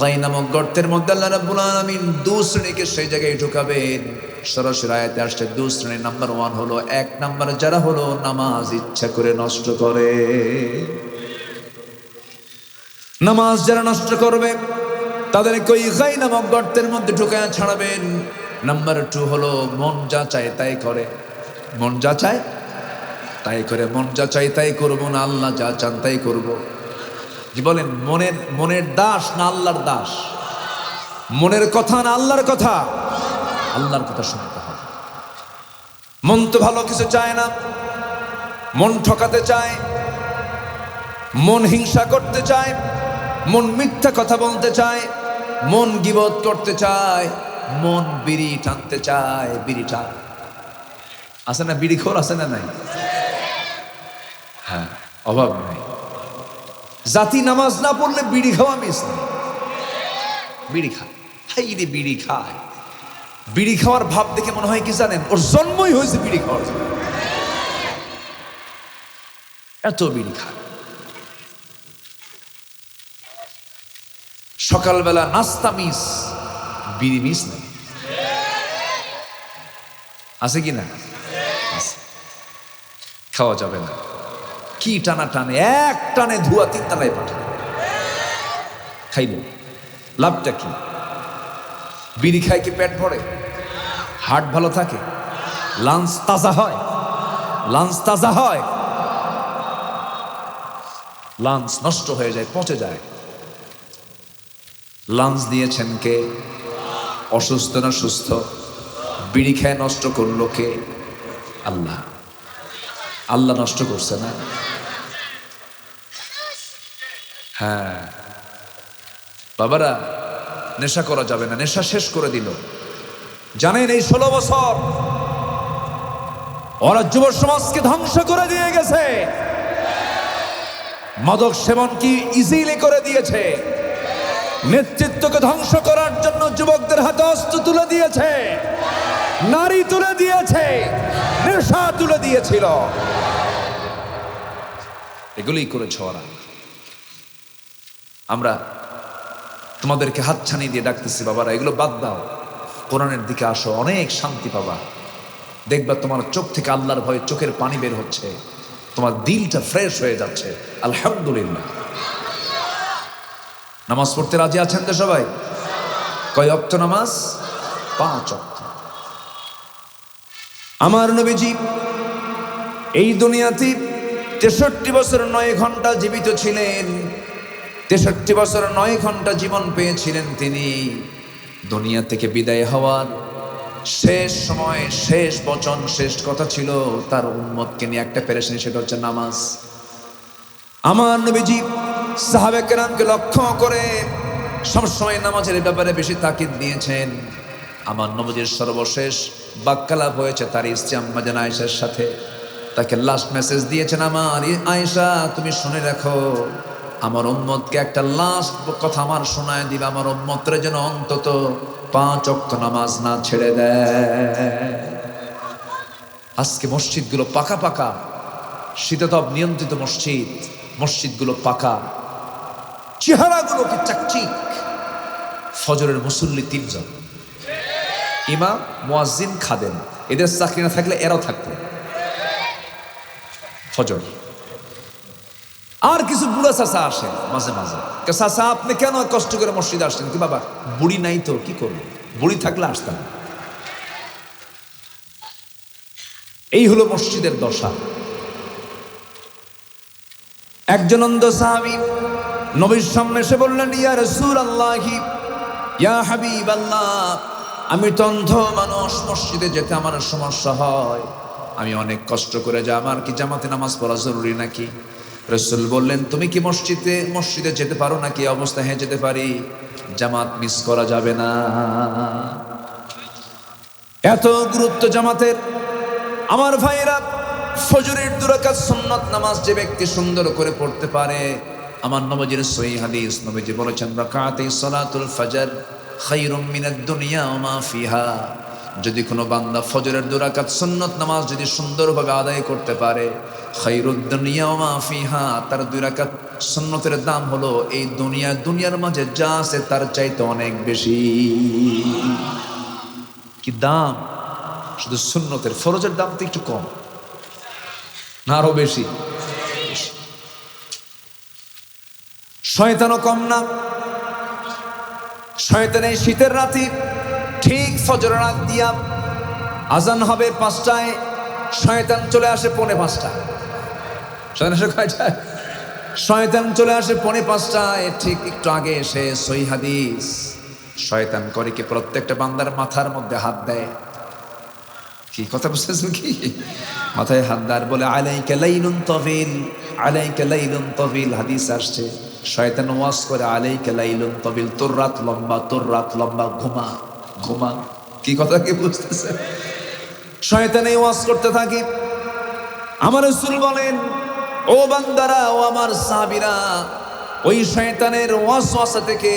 Speaker 1: গাই নামক গর্তের মধ্যে আল্লাহ রাব্বুল আলামিন দু শ্রেণীকে সেই জায়গায় ঢুকাবেন। সরাসরি আয়াতে আসছে দু শ্রেণী। নাম্বার 1 হলো, 1 নাম্বার যারা হলো নামাজ ইচ্ছা করে নষ্ট করে। নামাজ যারা নষ্ট করবে তাদেরকে ওই গাই নামক গর্তের মধ্যে ঢুকায় ছাড়াবেন। নাম্বার 2 হলো মন যা চায় তাই করে। মন যা চায় তাই করে, মন যা চাই তাই করবো না, আল্লাহ যা চান তাই করবো। কি বলেন, মনের দাস না আল্লাহর দাস? মনের কথা না আল্লাহর কথা? আল্লাহর কথা শুনতে হবে। মন তো ভালো কিছু চায় না, মন ঠকাতে চায়, মন হিংসা করতে চায়, মন মিথ্যা কথা বলতে চায়, মন গীবত করতে চায়, মন বিড়ি টানতে চায়। বিড়ি টান আছে না? বিড়ি খোর আছে না? নাই? হ্যাঁ, অভাব নাই। জাতি নামাজ না পড়লে বিড়ি খাওয়া মিস নেই। বিড়ি খায়, হাই রে বিড়ি খায়। বিড়ি খাওয়ার ভাব দেখে মনে হয় কি জানেন, ওর জন্মই হয়েছে বিড়ি খাওয়ার জন্য। এত বিড়ি খায়। সকালবেলা নাস্তা মিস, বিড়ি মিস নেই। আছে কি না? খাওয়া যাবে না। কি টানা টানে, এক টানে ধোয়া 3 তলায় পাঠায়। খাইল লাভটা কি? বিড়ি খায় কি পেট ভরে? হার্ট ভালো থাকে? লাঞ্চ তাজা হয়? লাঞ্চ তাজা হয়? লাঞ্চ নষ্ট হয়ে যায়, পচে যায়। লাঞ্চ দিয়েছেন কে? অসুস্থ না সুস্থ? বিড়ি খেয়ে নষ্ট করলো কে? আল্লাহ। আল্লাহ নষ্ট করছে না? হ্যাঁ বাবারা, নেশা করা যাবে না। নেশা শেষ করে দিল। জানেন এই 16 বছর ওরা যুব সমাজকে ধ্বংস করে দিয়ে গেছে। মাদক সেবন কি ইজিলি করে দিয়েছে। নেতৃত্বকে ধ্বংস করার জন্য যুবকদের হাতে অস্ত্র তুলে দিয়েছে, নারী তুলে দিয়েছে, নেশা তুলে দিয়েছিল। এগুলোই করেছে ওরা। আমরা তোমাদেরকে হাতছানি দিয়ে ডাকতেছি, বাবারা এগুলো বাদ দাও, কোরআনের দিকে আসো, অনেক শান্তি পাবা। দেখবা তোমার চোখ থেকে আল্লাহর ভয়ে চোখের পানি বের হচ্ছে, তোমার দিলটা ফ্রেশ হয়ে যাচ্ছে। আলহামদুলিল্লাহ। নামাজ পড়তে রাজি আছেন তো সবাই? কয় ওয়াক্ত নামাজ? 5 ওয়াক্ত। আমার নবীজি এই দুনিয়াতে 63 বছর 9 ঘন্টা জীবিত ছিলেন। 63 বছর 9 ঘন্টা জীবন পেয়েছিলেন তিনি। দুনিয়া থেকে বিদায় হওয়ার শেষ সময়, শেষ বচন, শেষ কথা ছিল তার উম্মতকে নিয়ে একটা পেরেশানি, সেটা হচ্ছে নামাজ। আমার নবীজি সাহাবে কেরামকে লক্ষ্য করে সবসময় নামাজের ব্যাপারে বেশি তাকিদ দিয়েছেন। আমার নবীজির সর্বশেষ বাক্যালাপ হয়েছে তার স্ত্রী আম্মা জান আয়েশার সাথে। তাকে লাস্ট মেসেজ দিয়েছেন, আমার আয়েশা তুমি শুনে রাখো, আমার উম্মতকে একটা লাস্ট কথা আমার শোনায় দিবে, আমার উম্মতরা যেন অন্তত 5 ওয়াক্ত নামাজ না ছেড়ে দেয়। আজকে মসজিদগুলো পাকা পাকা, শীতাতপ নিয়ন্ত্রিত মসজিদ, মসজিদগুলো পাকা, চেহারাগুলো কি চাকচিক। ফজরের মুসল্লি 3 জন, ইমাম, মুয়াজ্জিন, খাদেম। এদের চাকরি না থাকলে এরাও থাকতো ফজর। আর কিছু বুড়া চাচা আসে মাঝে মাঝে। চাচা আপনি কেন কষ্ট করে মসজিদে আসছেন? কি বাবা বুড়ি নাই তো, কি করবো, বুড়ি থাকলে আসতাম। এই হলো মসজিদের দশা। একজন অন্ধ সাহাবী নবীর সামনে এসে বললেন, ইয়া রাসূলুল্লাহ, ইয়া হাবিবাল্লাহ, আমি তো অন্ধ মানুষ, মসজিদে যেতে আমার সমস্যা হয়, আমি অনেক কষ্ট করে যাই, আমার কি জামাতে নামাজ পড়া জরুরি নাকি? রাসূল বললেন, তুমি কি মসজিদে যেতে পারো নাকি? অবস্থা হ্যাঁ যেতে পারি, জামাত মিস করা যাবে না। এত গুরুত্ব জামাতের। আমার ভাইরা, ফজরের 2 রাকাত সুন্নাত নামাজ যে ব্যক্তি সুন্দর করে পড়তে পারে, আমার নবীর সহিহ হাদিস, নবীজি বলেছেন রাকাতাই সালাতুল ফজর খায়রুম মিনাদ দুনিয়া ওয়া মা ফিহা। যদি কোনো বান্দা ফজরের 2 রাকাত সুন্নাত নামাজ যদি সুন্দরভাবে আদায় করতে পারে, খায়রুদ দুনিয়া ওয়া মা ফিহা, তার 2 রাকাত সুন্নতের দাম হলো এই দুনিয়ার মাঝে যা আছে তার চাইতে অনেক বেশি। কি দাম! শুধু সুন্নতের, ফরজের দাম তো একটু কম না আরো বেশি? শয়তানও কম না। শয়তানের শীতের রাতে ঠিক ফজরের আগ দিয়া আজান হবে 5টায়, শয়তান চলে আসে 4:45টায়। শয়তান আসে কয়টায়? শয়তান চলে আসে 4:45টায়, ঠিক একটু আগে এসে সহিহ হাদিস, শয়তান করে কি প্রত্যেকটা বান্দার মাথার মধ্যে হাত দেয়। কি কথা বুঝতেছেন কি? মাথায় হাত দার বলে আলাইকা লাইলুন তাবিল, আলাইকা লাইলুন তাবিল। হাদিস আসছে শয়তান ওয়াজ করে আলাইকা লাইলুন তাবিল, তোর রাত লম্বা, তোর রাত লম্বা, ঘুমা ঘুমা। কি কথা কি বুঝতেছেন? শয়তান এই ওয়াজ করতে থাকে। আমার রাসূল বলেন, ও বান্দারা, ও আমার সাহাবীরা, ওই শয়তানের ওয়াসওয়াসা থেকে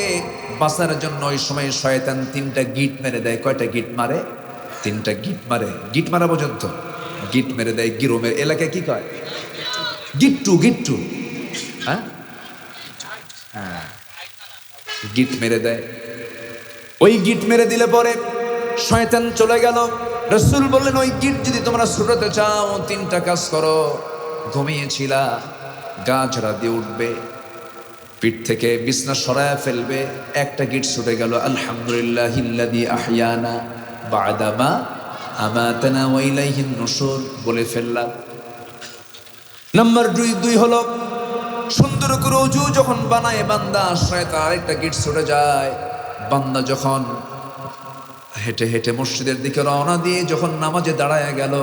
Speaker 1: বাঁচার জন্য ওই সময় শয়তান 3টা গিট মেরে দেয়। কয়টা গিট মারে? 3টা গিট মারে। গিট মারা পর্যন্ত গিট মেরে দেয়। গিরোমের এলাকায় কি কয়? গিট্টু, গিট্টু। হ্যাঁ, গিট মেরে দেয়। ওই গিট মেরে দিলে পরে শয়তান চলে গেল। রাসূল বললেন, ওই গিট যদি তোমরা ছুটাতে চাও 3টা কাজ করো। ঘুমিয়েছিলা, গা ঝরা দিয়ে উঠবে, পিঠ থেকে বিছনা সরায়া ফেলবে, একটা গিট ছুটে গেল, আলহামদুলিল্লাহিল্লাযী আহইয়ানা বা'দা মা আমাতানা ওয়া ইলাইহিন নুশুর বলে ফেললাম। নাম্বার 2 হলো সুন্দর করে ওযু যখন বানায় বান্দা, শয়তান আরেকটা গিট ছুটে যায়। বান্দা যখন হেঁটে হেঁটে মসজিদের দিকে রওনা দিয়ে যখন নামাজে দাঁড়ায় গেল,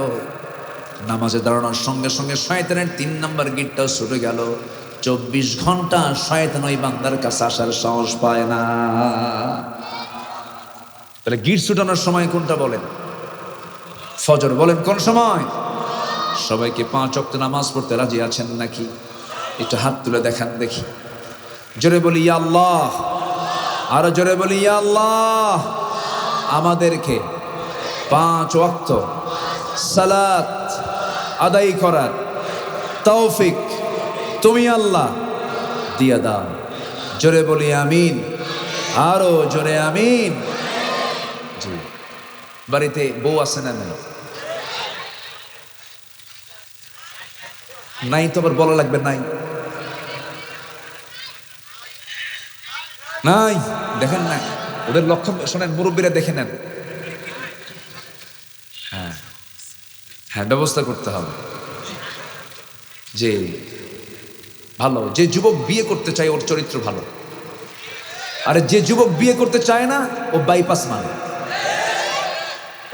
Speaker 1: নামাজে দাঁড়ানোর সঙ্গে সঙ্গে শয়তানের 3 নাম্বার গিটটাও ছুটে গেল। 24 ঘন্টা শয়তান ওই বান্দার কাছে আসার সাহস পায় না। তাহলে গিট ছুটানোর সময় কোনটা বলেন? ফজর। বলেন কোন সময়? সবাইকে 5 ওয়াক্ত নামাজ পড়তে রাজি আছেন নাকি? একটু হাত তুলে দেখান দেখি। জোরে বলি ইয়া আল্লাহ, আরো জোরে বলি ইয়া আল্লাহ। আমাদেরকে 5 ওয়াক্ত সালাত আদায় করার তৌফিক তুমি আল্লাহ দিয়া দাও। জোরে বলি আমিন, আরো জোরে আমিন। জি, বাড়িতে বউ আছে না? নাই তো আবার বলা লাগবে নাই। নাই, দেখেন না ওদের লক্ষ্য শোনেন, মুরব্বীরা দেখে নেন। হ্যাঁ হ্যাঁ, ব্যবস্থা করতে হবে। যে ভালো, যে যুবক বিয়ে করতে চায় ওর চরিত্র ভালো, আর যে যুবক বিয়ে করতে চায় না ও বাইপাস মানে,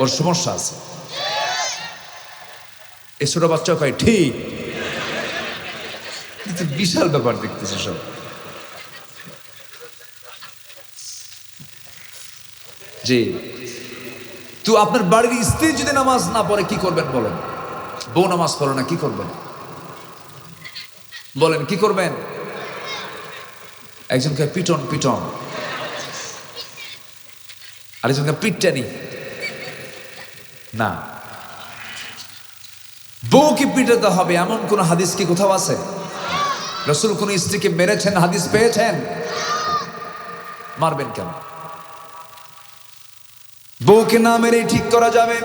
Speaker 1: ওর সমস্যা আছে। এই ছোট বাচ্চাও কয় ঠিক, বিশাল ব্যাপার দেখতেছে সব। জি, তো আপনার বাড়ির স্ত্রী যদি নামাজ না পড়ে কি করবেন বলেন? বউ নামাজ পড়ে না, কি করবেন বলেন? কি করবেন? একজনকে পিটন পিটন, আরেকজনকে পিটটানি না। বউকে পিটাতে হবে এমন কোন হাদিস কি কোথাও আছে? রাসূল কোন স্ত্রীকে মেরেছেন হাদিস পেয়েছেন? মারবেন কেন? বউকে না মেরে ঠিক করা যাবে।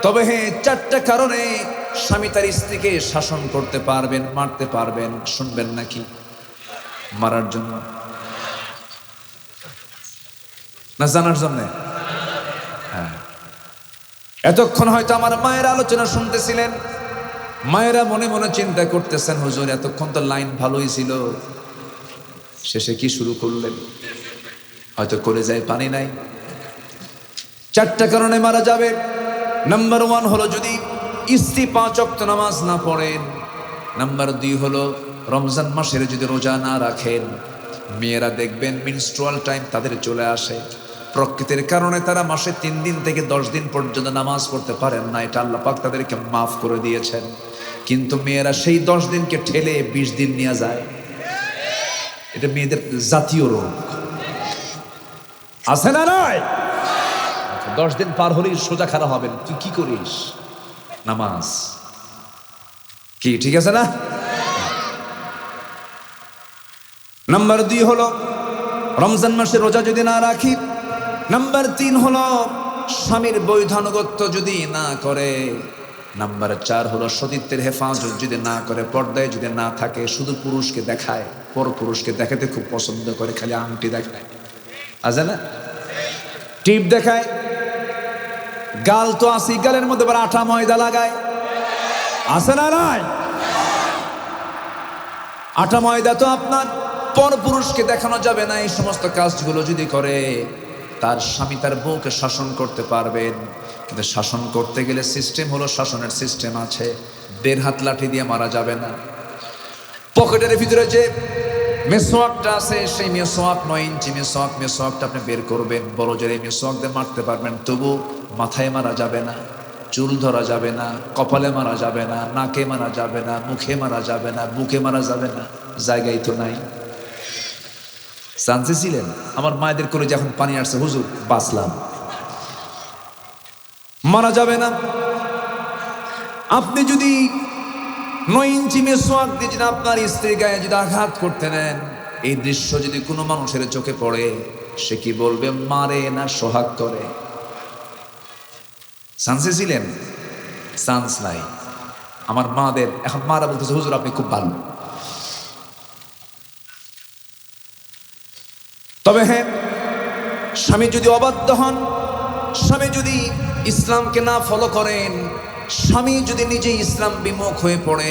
Speaker 1: তবে হ্যাঁ, 4টা কারণে স্বামী তার স্ত্রীকে শাসন করতে পারবেন, মারতে পারবেন। শুনবেন নাকি? মারার জন্য না জানার জন্য? হ্যাঁ, এতক্ষণ হয়তো আমার মায়ের আলোচনা শুনতেছিলেন। মায়েরা মনে মনে চিন্তা করতেছেন, হুজুর এতক্ষণ তো লাইন ভালোই ছিল, শেষে কি শুরু করলেন? হয়তো কলেজায় পানি নাই। চারটা কারণে মারা যাবে। নাম্বার 1 হলো যদি স্ত্রী 5 ওয়াক্ত নামাজ না পড়েন। নাম্বার 2 হলো রমজান মাসের যদি রোজা না রাখেন। মেয়েরা দেখবেন মিনস্ট্রুয়াল টাইম তাদের চলে আসে, প্রকৃতির কারণে তারা মাসে 3 দিন থেকে 10 দিন পর্যন্ত নামাজ পড়তে পারেন না, এটা আল্লাহ পাক তাদেরকে মাফ করে দিয়েছেন। কিন্তু মেয়েরা সেই 10 দিনকে ঠেলে 20 দিন নিয়ে যায়। এটা মেয়েদের জাতীয় রোগ, আছে না নাই? 10 দিন পার হলেই সোজা খারাপ হবেন, তুই কি করিস? নামাজ কি ঠিক আছে না? নাম্বার 2 হলো রমজান মাসে রোজা যদি না রাখি। নাম্বার 3 হলো স্বামীর বৈধানুগত্য যদি না করে। নাম্বার 4 হলো সতীত্বের হেফাজত যদি না করে, পর্দায় যদি না থাকে, শুধু পুরুষকে দেখায়, পর পুরুষকে দেখাতে খুব পছন্দ করে, খালি আংটি দেখায়, আছে না? টিপ দেখায়, গাল তো আসি, গালের মধ্যে আবার আটা ময়দা লাগায়, আছে না নাই? আটা ময়দা তো আপনার পর পুরুষকে দেখানো যাবে না। এই সমস্ত কাজগুলো যদি করে তার স্বামী তার বউকে শাসন করতে পারবেন, কিন্তু শাসন করতে গেলে সিস্টেম হলো, শাসনের সিস্টেম আছে। 1.5 হাত লাঠি দিয়ে মারা যাবে না। পকেটের ভিতরে যে মেসোয়াকটা আছে, সেই মেসোয়াক 9 ইঞ্চি মেসোয়াকটা আপনি বের করবেন, বড় জোরে মেসোয়াক দিয়ে মারতে পারবেন, তবু মাথায় মারা যাবে না, চুল ধরা যাবে না, কপালে মারা যাবে না, নাকে মারা যাবে না, মুখে মারা যাবে না, বুকে মারা যাবে না, জায়গায় তো নাই। চান্সে ছিলেন? আমার মায়েদের করে যখন পানি আসছে, হুজুর বাঁচলাম। মারা যাবে না। আপনি যদি 9 ইঞ্চি মেসোয়াক দিয়ে যদি আপনার স্ত্রীর গায়ে যদি আঘাত করতে নেন, এই দৃশ্য যদি কোনো মানুষের চোখে পড়ে, সে কি বলবে? মারে না সোহাগ করে? চান্সে ছিলেন? চান্স নাই। আমার মাদের এখন মারা বলতেছে, হুজুর আপনি খুব ভালো। তবে হ্যাঁ, স্বামী যদি অবাধ্য হন, স্বামী যদি ইসলামকে না ফলো করেন, স্বামী যদি নিজে ইসলাম বিমুখ হয়ে পড়ে,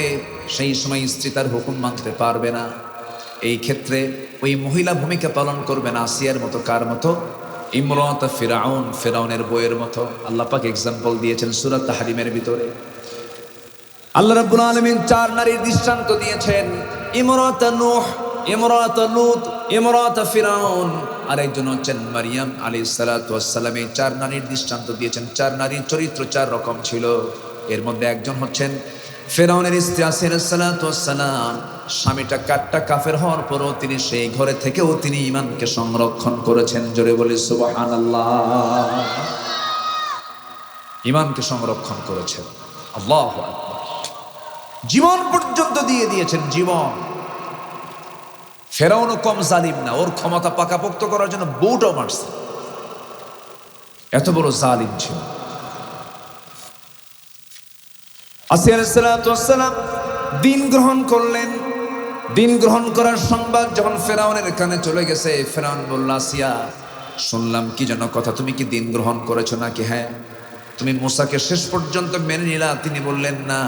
Speaker 1: সেই সময় স্ত্রী তার হুকুম মানতে পারবে না। এই ক্ষেত্রে ওই মহিলা ভূমিকা পালন করবেন আসিয়ার মতো। কার মতো? ইমরাত ফিরাউন, ফিরাউনের বইয়ের মতো। আল্লাহ পাক এক্সাম্পল দিয়েছেন সূরা তাহরিমের ভিতরে। আল্লাহ রাব্বুল আলামিন 4 নারীর দৃষ্টান্ত দিয়েছেন। ইমরাত নূহ, ইমরাত লূত, ইমরাত ফিরাউন, আর একজন হচ্ছেন মারিয়াম আলাইহিস সালাতু ওয়াস সালাম। এই 4 নারীর দৃষ্টান্ত দিয়েছেন। 4 নারীর চরিত্র 4 রকম ছিল। এর মধ্যে একজন হচ্ছেন ফিরাউনের স্ত্রী আসিয়া আলাইহিস সালাতু ওয়াস সালাম। স্বামীটা কাট্টা কাফের হওয়ার পরও তিনি সেই ঘরে থেকেও তিনি ঈমানকে সংরক্ষণ করেছেন। জোরে বলি সুবহানাল্লাহ। ঈমানকে সংরক্ষণ করেছেন। আল্লাহু আকবার। জীবন পর্যন্ত দিয়ে দিয়েছেন, জীবন। ফেরাউনও কম জালিম না, ওর ক্ষমতা পাকাপোক্ত করার জন্য বউটাও মারছে, এত বড় জালিম ছিল। আসিয়া আলাইহিস সালাতু ওয়াস সালাম দিন গ্রহণ করলেন। দিন গ্রহণ করার সংবাদ যখন ফেরাউনের কানে চলে গেছে, ফেরাউন বলল, আসিয়া শুনলাম কি যেন কথা, তুমি কি দিন গ্রহণ করেছো নাকি? হ্যাঁ। তুমি মুসাকে শেষ পর্যন্ত মেনে নিলা? তিনি বললেন, না,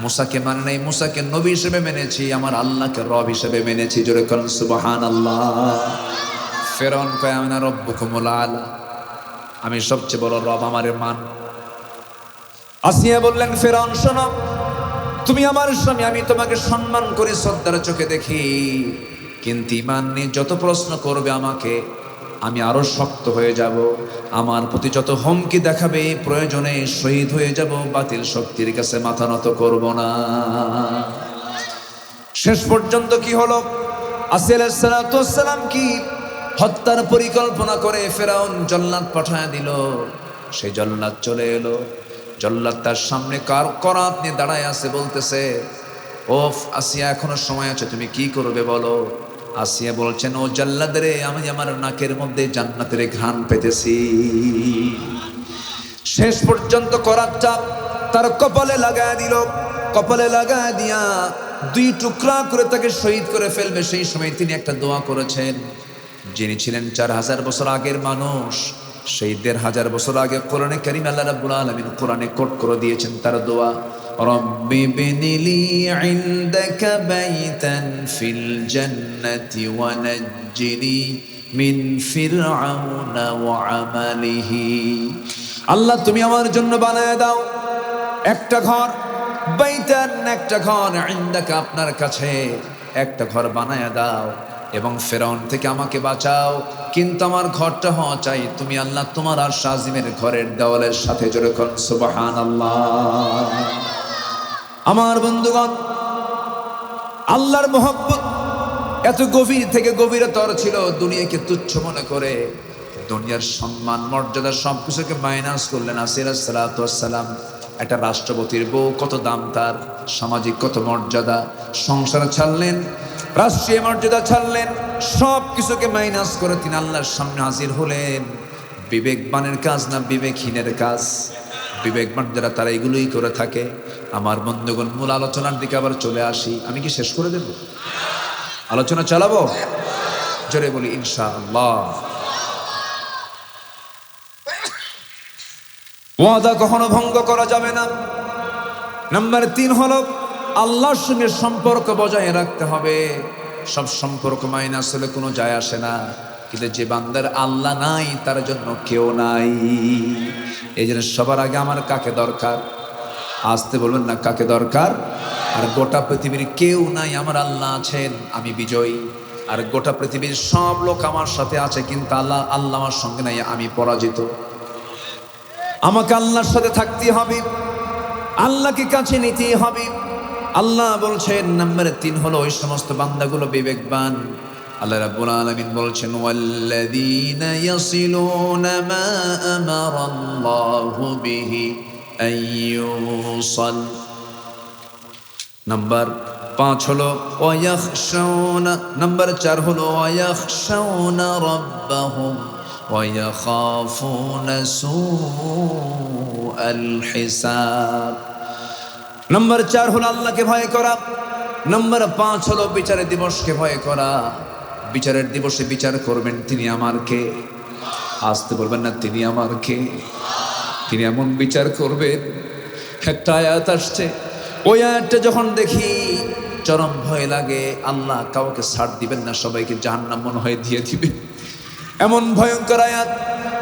Speaker 1: মুসাকে মানে নাই, মুসাকে নবী হিসেবে মেনেছি, আমার আল্লাহকে রব হিসেবে মেনেছি। জোরে বলেন সুবহানাল্লাহ। ফেরাউন কয়, আনা রব্বুকুমুল আলা, আমি সবচেয়ে বড় রব, আমারে মান। আসিয়া বললেন, ফেরাউন শোনো, তুমি আমার স্বামী, আমি তোমাকে সম্মান করি, শ্রদ্ধার চোখে দেখি, কিন্তু ঈমান নিয়ে যত প্রশ্ন করবে আমাকে, আমি আরো শক্ত হয়ে যাব। আমার প্রতি যত হুমকি দেখাবে, প্রয়োজনে শহীদ হয়ে যাব, বাতিল শক্তির কাছে মাথা নত করব না। শেষ পর্যন্ত কি হলো? আসিয়া আলাইহিস সালাতু ওয়াস সালাম কি হত্যার পরিকল্পনা করে ফেরাউন জল্লাদ পাঠায় দিল। সেই জল্লাদ চলে এলো। জল্লাদ তার সামনে করাত নিয়ে দাঁড়ায় আছে, বলতেছে, ও আসিয়া, এখনো সময় আছে, তুমি কি করবে বলো? আসিয়া বলছেন, ও জল্লাদ রে, আমি আমার নাকের মধ্যে জান্নাতের ঘ্রাণ পেতেছি। শেষ পর্যন্ত করাতটা তার কপালে লাগায় দিল। কপালে লাগায় দিয়া 2 টুকরা করে তাকে শহীদ করে ফেলবে। সেই সময় তিনি একটা দোয়া করেছেন। যিনি ছিলেন 4000 বছর আগের মানুষ, সেই 1500 বছর আগে কোরআনে কারীম আল্লাহ রাব্বুল আলামিন কোরআনে কোট করে দিয়েছেন তার দোয়া। রব্বি বিনিলি ইনদাকা বাইতান ফিল জান্নাতি ওয়া নাজ্জিনি মিন ফিরআউনা ওয়া আমালিহি। আল্লাহ তুমি আমার জন্য বানায় দাও একটা ঘর, বাইতান একটা ঘর, ইনদাকা আপনার কাছে একটা ঘর বানায় দাও, এবং ফেরাউন থেকে আমাকে বাঁচাও। কিন্তু আমার ঘরটা হওয়া চাই তুমি আল্লাহ তোমার আর শাজিমের ঘরের দেওয়ালের সাথে। জোরে কোন সুবহানাল্লাহ। আমার বন্ধুগণ, আল্লাহর মহব্বত এত গভীর থেকে গভীরতর ছিল, দুনিয়াকে তুচ্ছ মনে করে দুনিয়ার সম্মান মর্যাদা সবকিছুকে মাইনাস করলেন। আসির সালাতু ওয়াসসালাম একটা রাষ্ট্রপতির বউ, কত দাম তার, সামাজিক কত মর্যাদা, সংসার ছাড়লেন, রাষ্ট্রীয় মর্যাদা ছাড়লেন, সব কিছুকে মাইনাস করে তিনি আল্লাহর সামনে হাজির হলেন। বিবেকবানের কাজ না বিবেকহীনের কাজ? বিবেকবান যারা তারা এগুলোই করে থাকে। আমার বন্ধুগণ, মূল আলোচনার দিকে আবার চলে আসি। আমি কি শেষ করে দেব? আলোচনা চালাবো? জোরে বলি ইনশাআল্লাহ। ওয়াদা কখনো ভঙ্গ করা যাবে না। নাম্বার 3 হলো আল্লাহর সঙ্গে সম্পর্ক বজায় রাখতে হবে। সব সম্পর্ক মাইনাস হলে কোনো যায় আসে না, কিন্তু যে বান্দার আল্লাহ নাই তার জন্য কেউ নাই। এই জন্য সবার আগে আমার কাকে দরকার? আসতে বলবেন না, কাকে দরকার? আর গোটা পৃথিবীর কেউ নাই, আমার আল্লাহ আছেন, আমি বিজয়ী। আর গোটা পৃথিবীর সব লোক আমার সাথে আছে, কিন্তু আল্লাহ আমার সঙ্গে নাই, আমি পরাজিত। আমাকে আল্লাহর সাথে থাকতে হবে, আল্লাহকে কাছে নিতে হবে। আল্লাহ বলছেন নাম্বার 3 হলো ওই সমস্ত বান্দাগুলো বিবেকবান। আল্লাহ রাব্বুল আলামিন বলছেন ওয়াল্লাযীনা ইয়াসিলুনা মা আমারাল্লাহু বিহি আইয়ুসাল। নাম্বার 5 হলো ওয়ায়াখশাউনা। নাম্বার 4 হলো ওয়ায়াখশাউনা রাব্বাহুম ওয়ায়াখাফুনা সুআল হিসাব। নাম্বার 4 হলো আল্লাহকে ভয় করা। নাম্বার 5 হলো বিচারের দিবসকে ভয় করা। বিচারের দিবসে বিচার করবেন তিনি আমার কে? আসতে বলবেন না, তিনি আমার কে? তিনি এমন বিচার করবেন। একটা আয়াত আসছে, ওই আয়াতটা যখন দেখি চরম ভয় লাগে। আল্লাহ কাউকে ছাড় দিবেন না, সবাইকে জাহান্নাম মনে হয় দিয়ে দিবেন। এমন ভয়ঙ্কর আয়াত,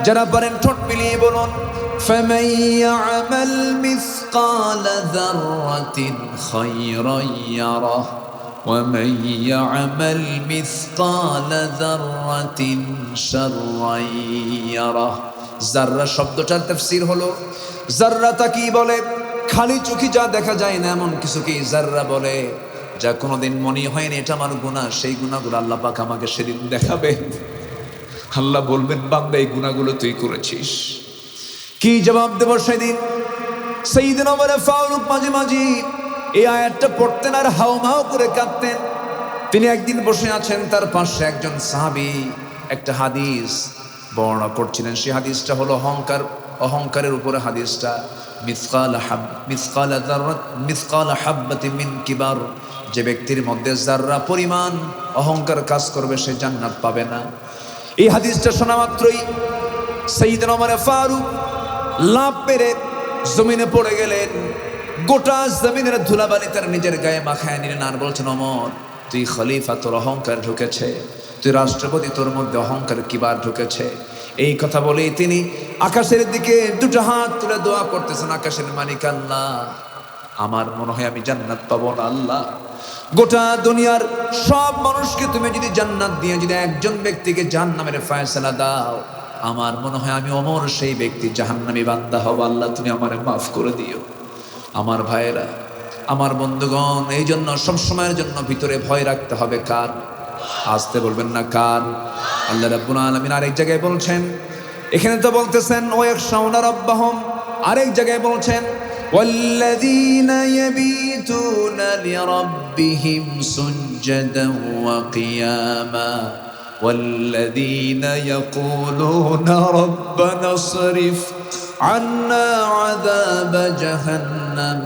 Speaker 1: যারা পারেন ঠোঁট মিলিয়ে বলুন فَمَن يَعْمَلْ مِثْقَالَ ذَرَّةٍ خَيْرًا يَرَهُ وَمَن يَعْمَلْ مِثْقَالَ ذَرَّةٍ شَرًّا يَرَهُ। জাররা শব্দটার তাফসীর হলো, জাররাটা কি বলে? খালি চোখে যা দেখা যায় না এমন কিছুকে জাররা বলে, যা কোনোদিন মনে হয়নি এটা আমার গুনাহ। সেই গুনাহগুলো আল্লাহ পাক আমাকে সেদিন দেখাবে। আল্লাহ বলবেন, বান্দা এই গুনাহগুলো তুই করেছিস। কি জবাব দেব সেদিন? সাইয়েদনা ওমর ফারুক মাঝে মাঝে এই আয়াতটা পড়তেন আর হাউমাউ করে কাঁদতেন। তিনি একদিন বসে আছেন, তার পাশে একজন সাহাবী একটা হাদিস বর্ণনা করছিলেন। সেই হাদিসটা হলো অহংকারের উপরে হাদিসটা। মিসকাল হাব্বাতিন মিন কিবার। যে ব্যক্তির মধ্যে যাররা পরিমাণ অহংকার কাজ করবে সে জান্নাত পাবে না। এই হাদিসটা শোনা মাত্রই সাইয়েদনা ওমর ফারুক লাভ পেরে জমিনে পড়ে গেলেন। গোটা জমিনের ধুলাবালি তার নিজের গায়ে মাখায় নিলেন আর বলছেন, ওমর তুই খলিফা, তোর অহংকার ঢুকেছে, তুই রাষ্ট্রপতি, তোর মধ্যে অহংকার কিবার ঢুকেছে। এই কথা বলেই তিনি আকাশের দিকে দুটো হাত তুলে দোয়া করতেছেন, আকাশের মালিক আল্লাহ, আমার মনে হয় আমি জান্নাত পাবো না। আল্লাহ, গোটা দুনিয়ার সব মানুষকে তুমি যদি জান্নাত দিয়ে যদি একজন ব্যক্তিকে জাহান্নামের ফয়সালা দাও, আমার মনে হয় আমি ওমর সেই ব্যক্তি জাহান্নামী বান্দা হব। আল্লাহ তুমি আমারে মাফ করে দিও। আমার ভাইয়েরা, আমার বন্ধুগণ, এই জন্য সবসময়ের জন্য ভিতরে ভয় রাখতে হবে কার? আসতে বলবেন না, কার? আল্লাহ রাব্বুল আলামিন আরেক জায়গায় বলছেন, এখানে তো বলতেছেন ওয়ায়াখশাউনা রাব্বাহুম, আরেক জায়গায় বলছেন ওয়াল্লাযীনা ইয়াবীতুনা লিরাব্বিহিম সুজদান ওয়া কিয়ামা والذين يقولون ربنا اصرف عنا عذاب جهنم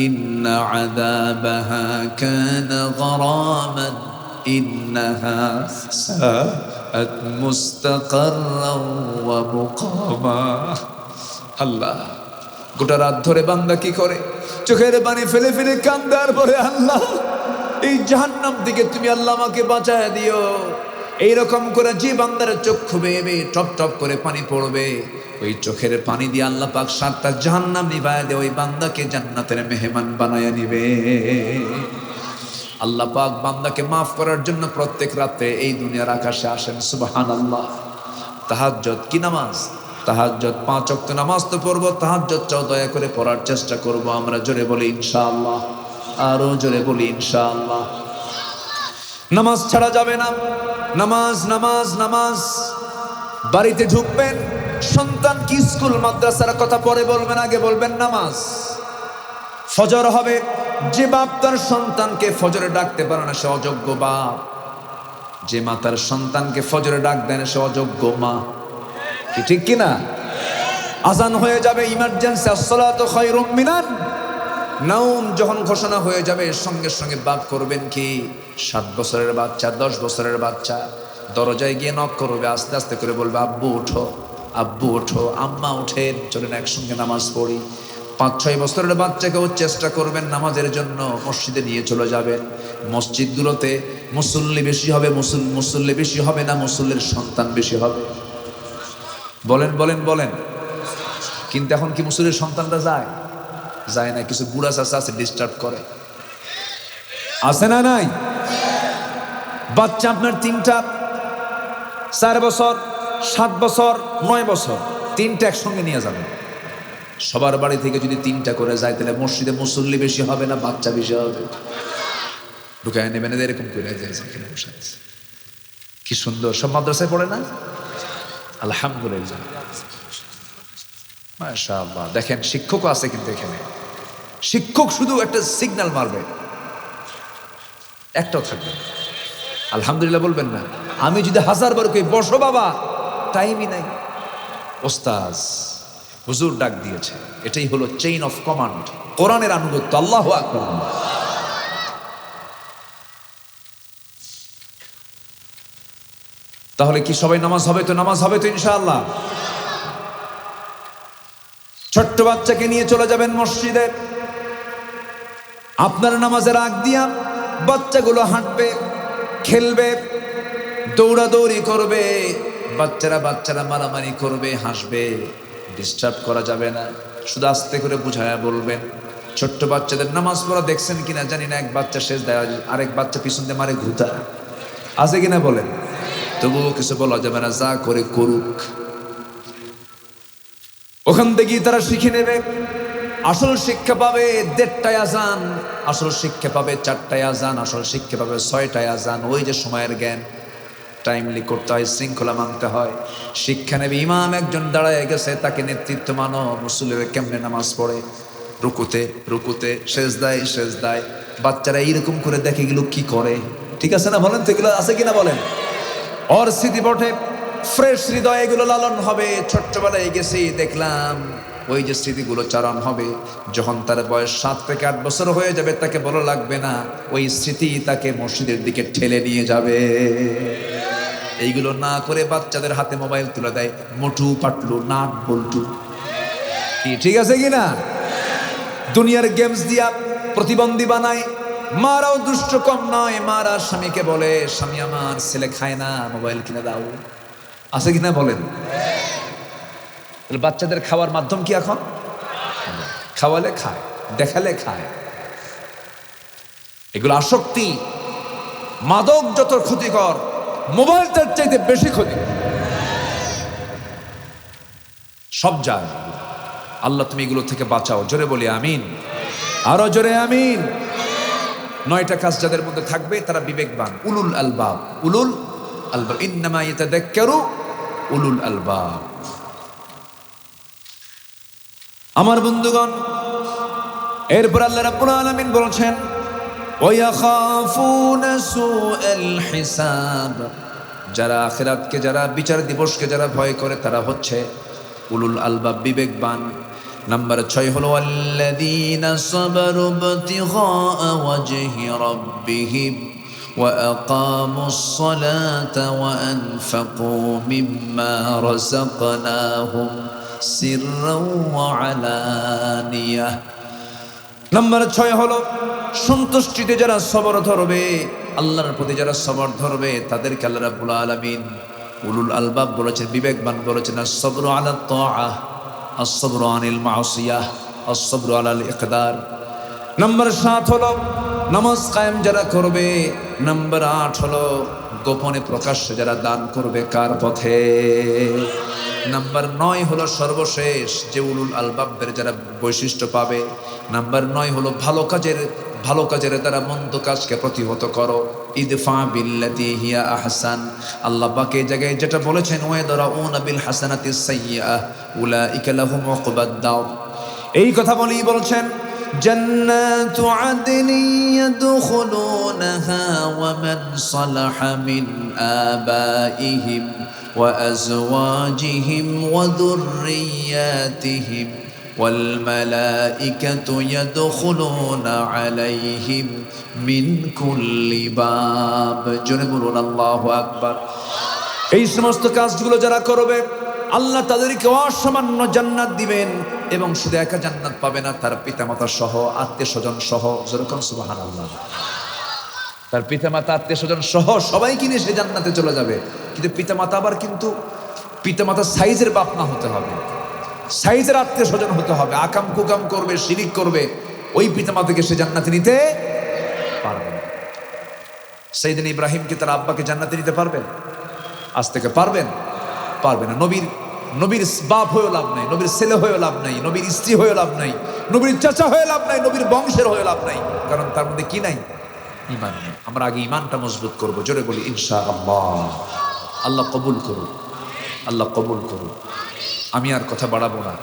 Speaker 1: إن عذابها كان غراما إنها ساءت مستقرا ومقاما। আল্লাহ, গোটা রাত ধরে বান্দা কি করে? চোখের পানি ফেলে ফেলে কান্দার পরে, আল্লাহ এই জাহান্নাম থেকে তুমি আল্লাহ আমাকে বাঁচায় দিও। এইরকম করে যে বান্দার চক্ষু বেয়ে বেয়ে টপ টপ করে পানি পড়বে, ওই চোখের পানি দিয়ে আল্লাহ পাক 7টা জাহান্নাম নিভায় দিয়ে ওই বান্দাকে জান্নাতের মেহমান বানায়া নিবে। আল্লাহ পাক বান্দাকে মাফ করার জন্য প্রত্যেক রাতে এই দুনিয়ার আকাশে আসেন। সুবহানাল্লাহ। তাহাজ্জুদ কি নামাজ? তাহাজ্জুদ 5 ওয়াক্ত নামাজ তো পড়বো, তাহাজ্জুদটাও দয়া করে পড়ার চেষ্টা করব আমরা। জোরে বলি ইনশাআল্লাহ, আরো জোরে বলি ইনশাআল্লাহ। নামাজ ছাড়া যাবে না। নামাজ নামাজ নামাজ। বাড়িতে ঢুকবেন, সন্তান কি স্কুল মাদ্রাসার কথা পরে বলবেন, আগে বলবেন নামাজ। ফজর হবে, যে বাপ তার সন্তানকে ফজরে ডাকতে পারে না সে অযোগ্য বাপ। যে মা তার সন্তানকে ফজরে ডাক দেয় না সে অযোগ্য মা। কি ঠিক কিনা? আজান হয়ে যাবে, ইমার্জেন্সি, আসসালাতু খায়রুম মিনান নাউম যখন ঘোষণা হয়ে যাবে, সঙ্গে সঙ্গে বাপ করবেন কি? 7 বছরের বাচ্চা, 10 বছরের বাচ্চা দরজায় গিয়ে নক করবে, আস্তে আস্তে করে বলবে আব্বু ওঠো, আব্বু ওঠো, আম্মা ওঠেন, চলেন একসঙ্গে নামাজ পড়ি। 5-6 বছরের বাচ্চাকেও চেষ্টা করবেন নামাজের জন্য, মসজিদে নিয়ে চলে যাবেন। মসজিদগুলোতে মুসল্লি বেশি হবে, মুসল্লি বেশি হবে না মুসল্লির সন্তান বেশি হবে? বলেন বলেন বলেন। কিন্তু এখন কি মুসল্লির সন্তানটা যায়? যায় না। কিছু বুড়া চাচা আছে, ডিস্টার্ব করে, আছে না নাই? বাচ্চা আপনার 3টা, 4 বছর, 7 বছর, 9 বছর, 3টা একসঙ্গে নিয়ে যাবেন। সবার বাড়ি থেকে যদি 3টা করে যায়, তাহলে মসজিদে মুসল্লি বেশি হবে না বাচ্চা বেশি হবে? ঢুকায় নেবেন, এরকম করে বসে আছে। কি সুন্দর। সব মাদ্রাসায় পড়ে না? আলহামদুলিল্লাহ, মাশাআল্লাহ। দেখেন শিক্ষকও আছে কিন্তু এখানে। শিক্ষক শুধু একটা সিগন্যাল মারবে, একটাও থাকবে না। আলহামদুলিল্লাহ বলবেন না? আমি যদি 1000 বার কই বসো বাবা, টাইমই নাই। ওস্তাজ হুজুর ডাক দিয়েছে, এটাই হলো চেইন অফ কমান্ড, কোরআনের আনুগত্য। আল্লাহু আকবার। তাহলে কি সবাই নামাজ হবে তো? নামাজ হবে তো ইনশাআল্লাহ। ছোট্ট বাচ্চাকে নিয়ে চলে যাবেন মসজিদে। আপনার নামাজের আগ দিয়া বাচ্চাগুলো হাঁটবে, খেলবে, দৌড়াদৌড়ি করবে। বাচ্চারা মারামারি করবে, হাসবে। ডিস্টার্ব করা যাবে না। শুধু আস্তে করে বুঝায়া বলবেন। ছোট্ট বাচ্চাদের নামাজ পড়া দেখছেন কিনা জানি না, এক বাচ্চা শেষ দেয়, আরেক বাচ্চা পিছন দিয়ে মারে ঘুতা, আছে কিনা বলেন? তবুও কিছু বলা যাবে না, যা করে করুক। ওখান থেকেই তারা শিখে নেবে। আসল শিক্ষা পাবে 1:30টায় আজান, আসল শিক্ষা পাবে 4টায় আজান, আসল শিক্ষা পাবে 6টায় আজান। ওই যে সময়ের জ্ঞান, টাইমলি করতে হয়, শৃঙ্খলা মানতে হয়। শিক্ষা নেবে। ইমাম একজন দাঁড়ায় গেছে, তাকে নেতৃত্ব মানো। মুসল্লিরা কেমনে নামাজ পড়ে? রুকুতে রুকুতে, সেজদায়। বাচ্চারা এইরকম করে দেখে এগুলো কি করে। ঠিক আছে না বলেন তো? এগুলো আছে কিনা বলেন? ওর স্মৃতি পটে ফ্রেশ হৃদয় এগুলো লালন হবে। ছোট্টবেলায় গেছি, দেখলাম ওই যে স্মৃতিগুলো চারণ হবে। যখন তার বয়স 7 থেকে 8 বছর হয়ে যাবে, তাকে বলা লাগবে না, ওই স্মৃতি তাকে মসজিদের দিকে ঠেলে নিয়ে যাবে। এইগুলো না করে বাচ্চাদের হাতে মোবাইল তুলে দেয়, মোটু পাটলু নাট বল্টু। কি ঠিক আছে কিনা? দুনিয়ার গেমস দিয়া প্রতিবন্ধী বানায়। মারাও দুষ্ট কম নয়। মারা স্বামীকে বলে, স্বামী আমার ছেলে খায় না, মোবাইল কিনে দাও। আছে কিনা বলেন? বাচ্চাদের খাওয়ার মাধ্যম কি এখন? খাওয়ালে খায়, দেখালে খায়। এগুলো আসক্তি। মাদক যত ক্ষতিকর, মোবাইল তার চাইতে বেশি ক্ষতিকর। সব যায়। আল্লাহ তুমি এগুলো থেকে বাঁচাও। জোরে বলি আমিন, আরো জোরে আমিন। 9টা কাজ যাদের মধ্যে থাকবে তারা বিবেকবান, উলুল আলবাব। উলুল আলবাব, ইন্নামা ইয়াতাযাক্কারু উলুল আলবাব। আমার বন্ধুগণ, এরপর আল্লাহ রাব্বুল আলামিন বলছেন, ওয়ায়াখাফুনা সুআল হিসাব। যারা আখিরাতকে, যারা বিচার দিবসকে যারা ভয় করে, তারা হচ্ছে উলুল আলবাব, বিবেকবান। নাম্বার 6 হলো আল্লাযীনা সাবারু ইবতিগা ওয়াজহি রাব্বিহিম ওয়া আকামুস সালাতা ওয়া আনফাকু মিম্মা রাযাকনাহুম সিররাও ওয়া আলানিয়া। নাম্বার 6 হলো সন্তুষ্টিতে যারা সবর ধরবে, আল্লাহর প্রতি যারা সবর ধরবে তাদেরকে আল্লাহ রাব্বুল আলামিন উলুল আলবাব বলেছেন, বিবেকবান বলেছেন, আস-সাবরু আলা তাআহ, আস-সাবরু আনিল মাসিয়াহ, আস-সাবরু আলাল ইকদার। নাম্বার 7 হলো নামাজ কায়েম যারা করবে। নাম্বার 8 হলো গোপনে প্রকাশ্যে যারা দান করবে কার পথে। নাম্বার 9 হলো সর্বশেষ যে উলুল আলবাবদের যারা বৈশিষ্ট্য পাবে। নাম্বার 9 হলো ভালো কাজের দ্বারা মন্দ কাজকে প্রতিহত করো। ইদফা বিল্লাতি হিয়া আহসান। আল্লাহ পাক এই জায়গায় যেটা বলেছেন, ওয়াদারাউনা বিল হাসানাতিস সাইয়্যাহ উলাইকা লাহুম উকবাদ দার। এই কথা বলেই বলছেন জান্নাতু আদনি ইয়াদখুলুনাহা ওয়া মান সালাহা মিন আবাইহিম ওয়া আজওয়াজিহিম ওয়া যুররিয়াতিহিম ওয়াল মালাইকাতু ইয়াদখুলুনা আলাইহিম মিন কুল্লি বাব। জোরে বলুন আল্লাহু আকবার। এই সমস্ত কাজগুলো যারা করবে আল্লাহ তাদেরকে অসামান্য জান্নাত দিবেন, এবং শুধু একা জান্নাত পাবে না, তার পিতামাতা সহ আত্মীয় স্বজন সহ। যেরকম সুবহানাল্লাহ, তার পিতামাতা আত্মীয় স্বজন সহ সবাই কিনে সে জান্নাতে চলে যাবে। কিন্তু পিতামাতা আবার কিন্তু পিতামাতা সাইজের বাপ না হতে হবে, সাইজের আত্মীয় স্বজন হতে হবে। আকাম কুকাম করবে, শিরিক করবে, ওই পিতামাতাকে সে জান্নাতে নিতে পারবে না। সাইয়েদনা ইব্রাহিমকে তার আব্বাকে জান্নাতে নিতে পারবেন? আজ থেকে পারবেন? পারবে না। নবীর বাপ হয়েও লাভ নাই, নবীর ছেলে হয়েও লাভ নাই, নবীর স্ত্রী হয়েও লাভ নাই, নবীর চাচা হয়ে লাভ নাই, নবীর বংশের হয়ে লাভ নাই। কারণ তার মধ্যে কি নাই? ঈমান নেই। আমরা আগে ঈমানটা মজবুত করব। জোরে বলি ইনশাআল্লাহ। আল্লাহ কবুল করুন, আল্লাহ কবুল করুন। আমি আর কথা বাড়াবো না।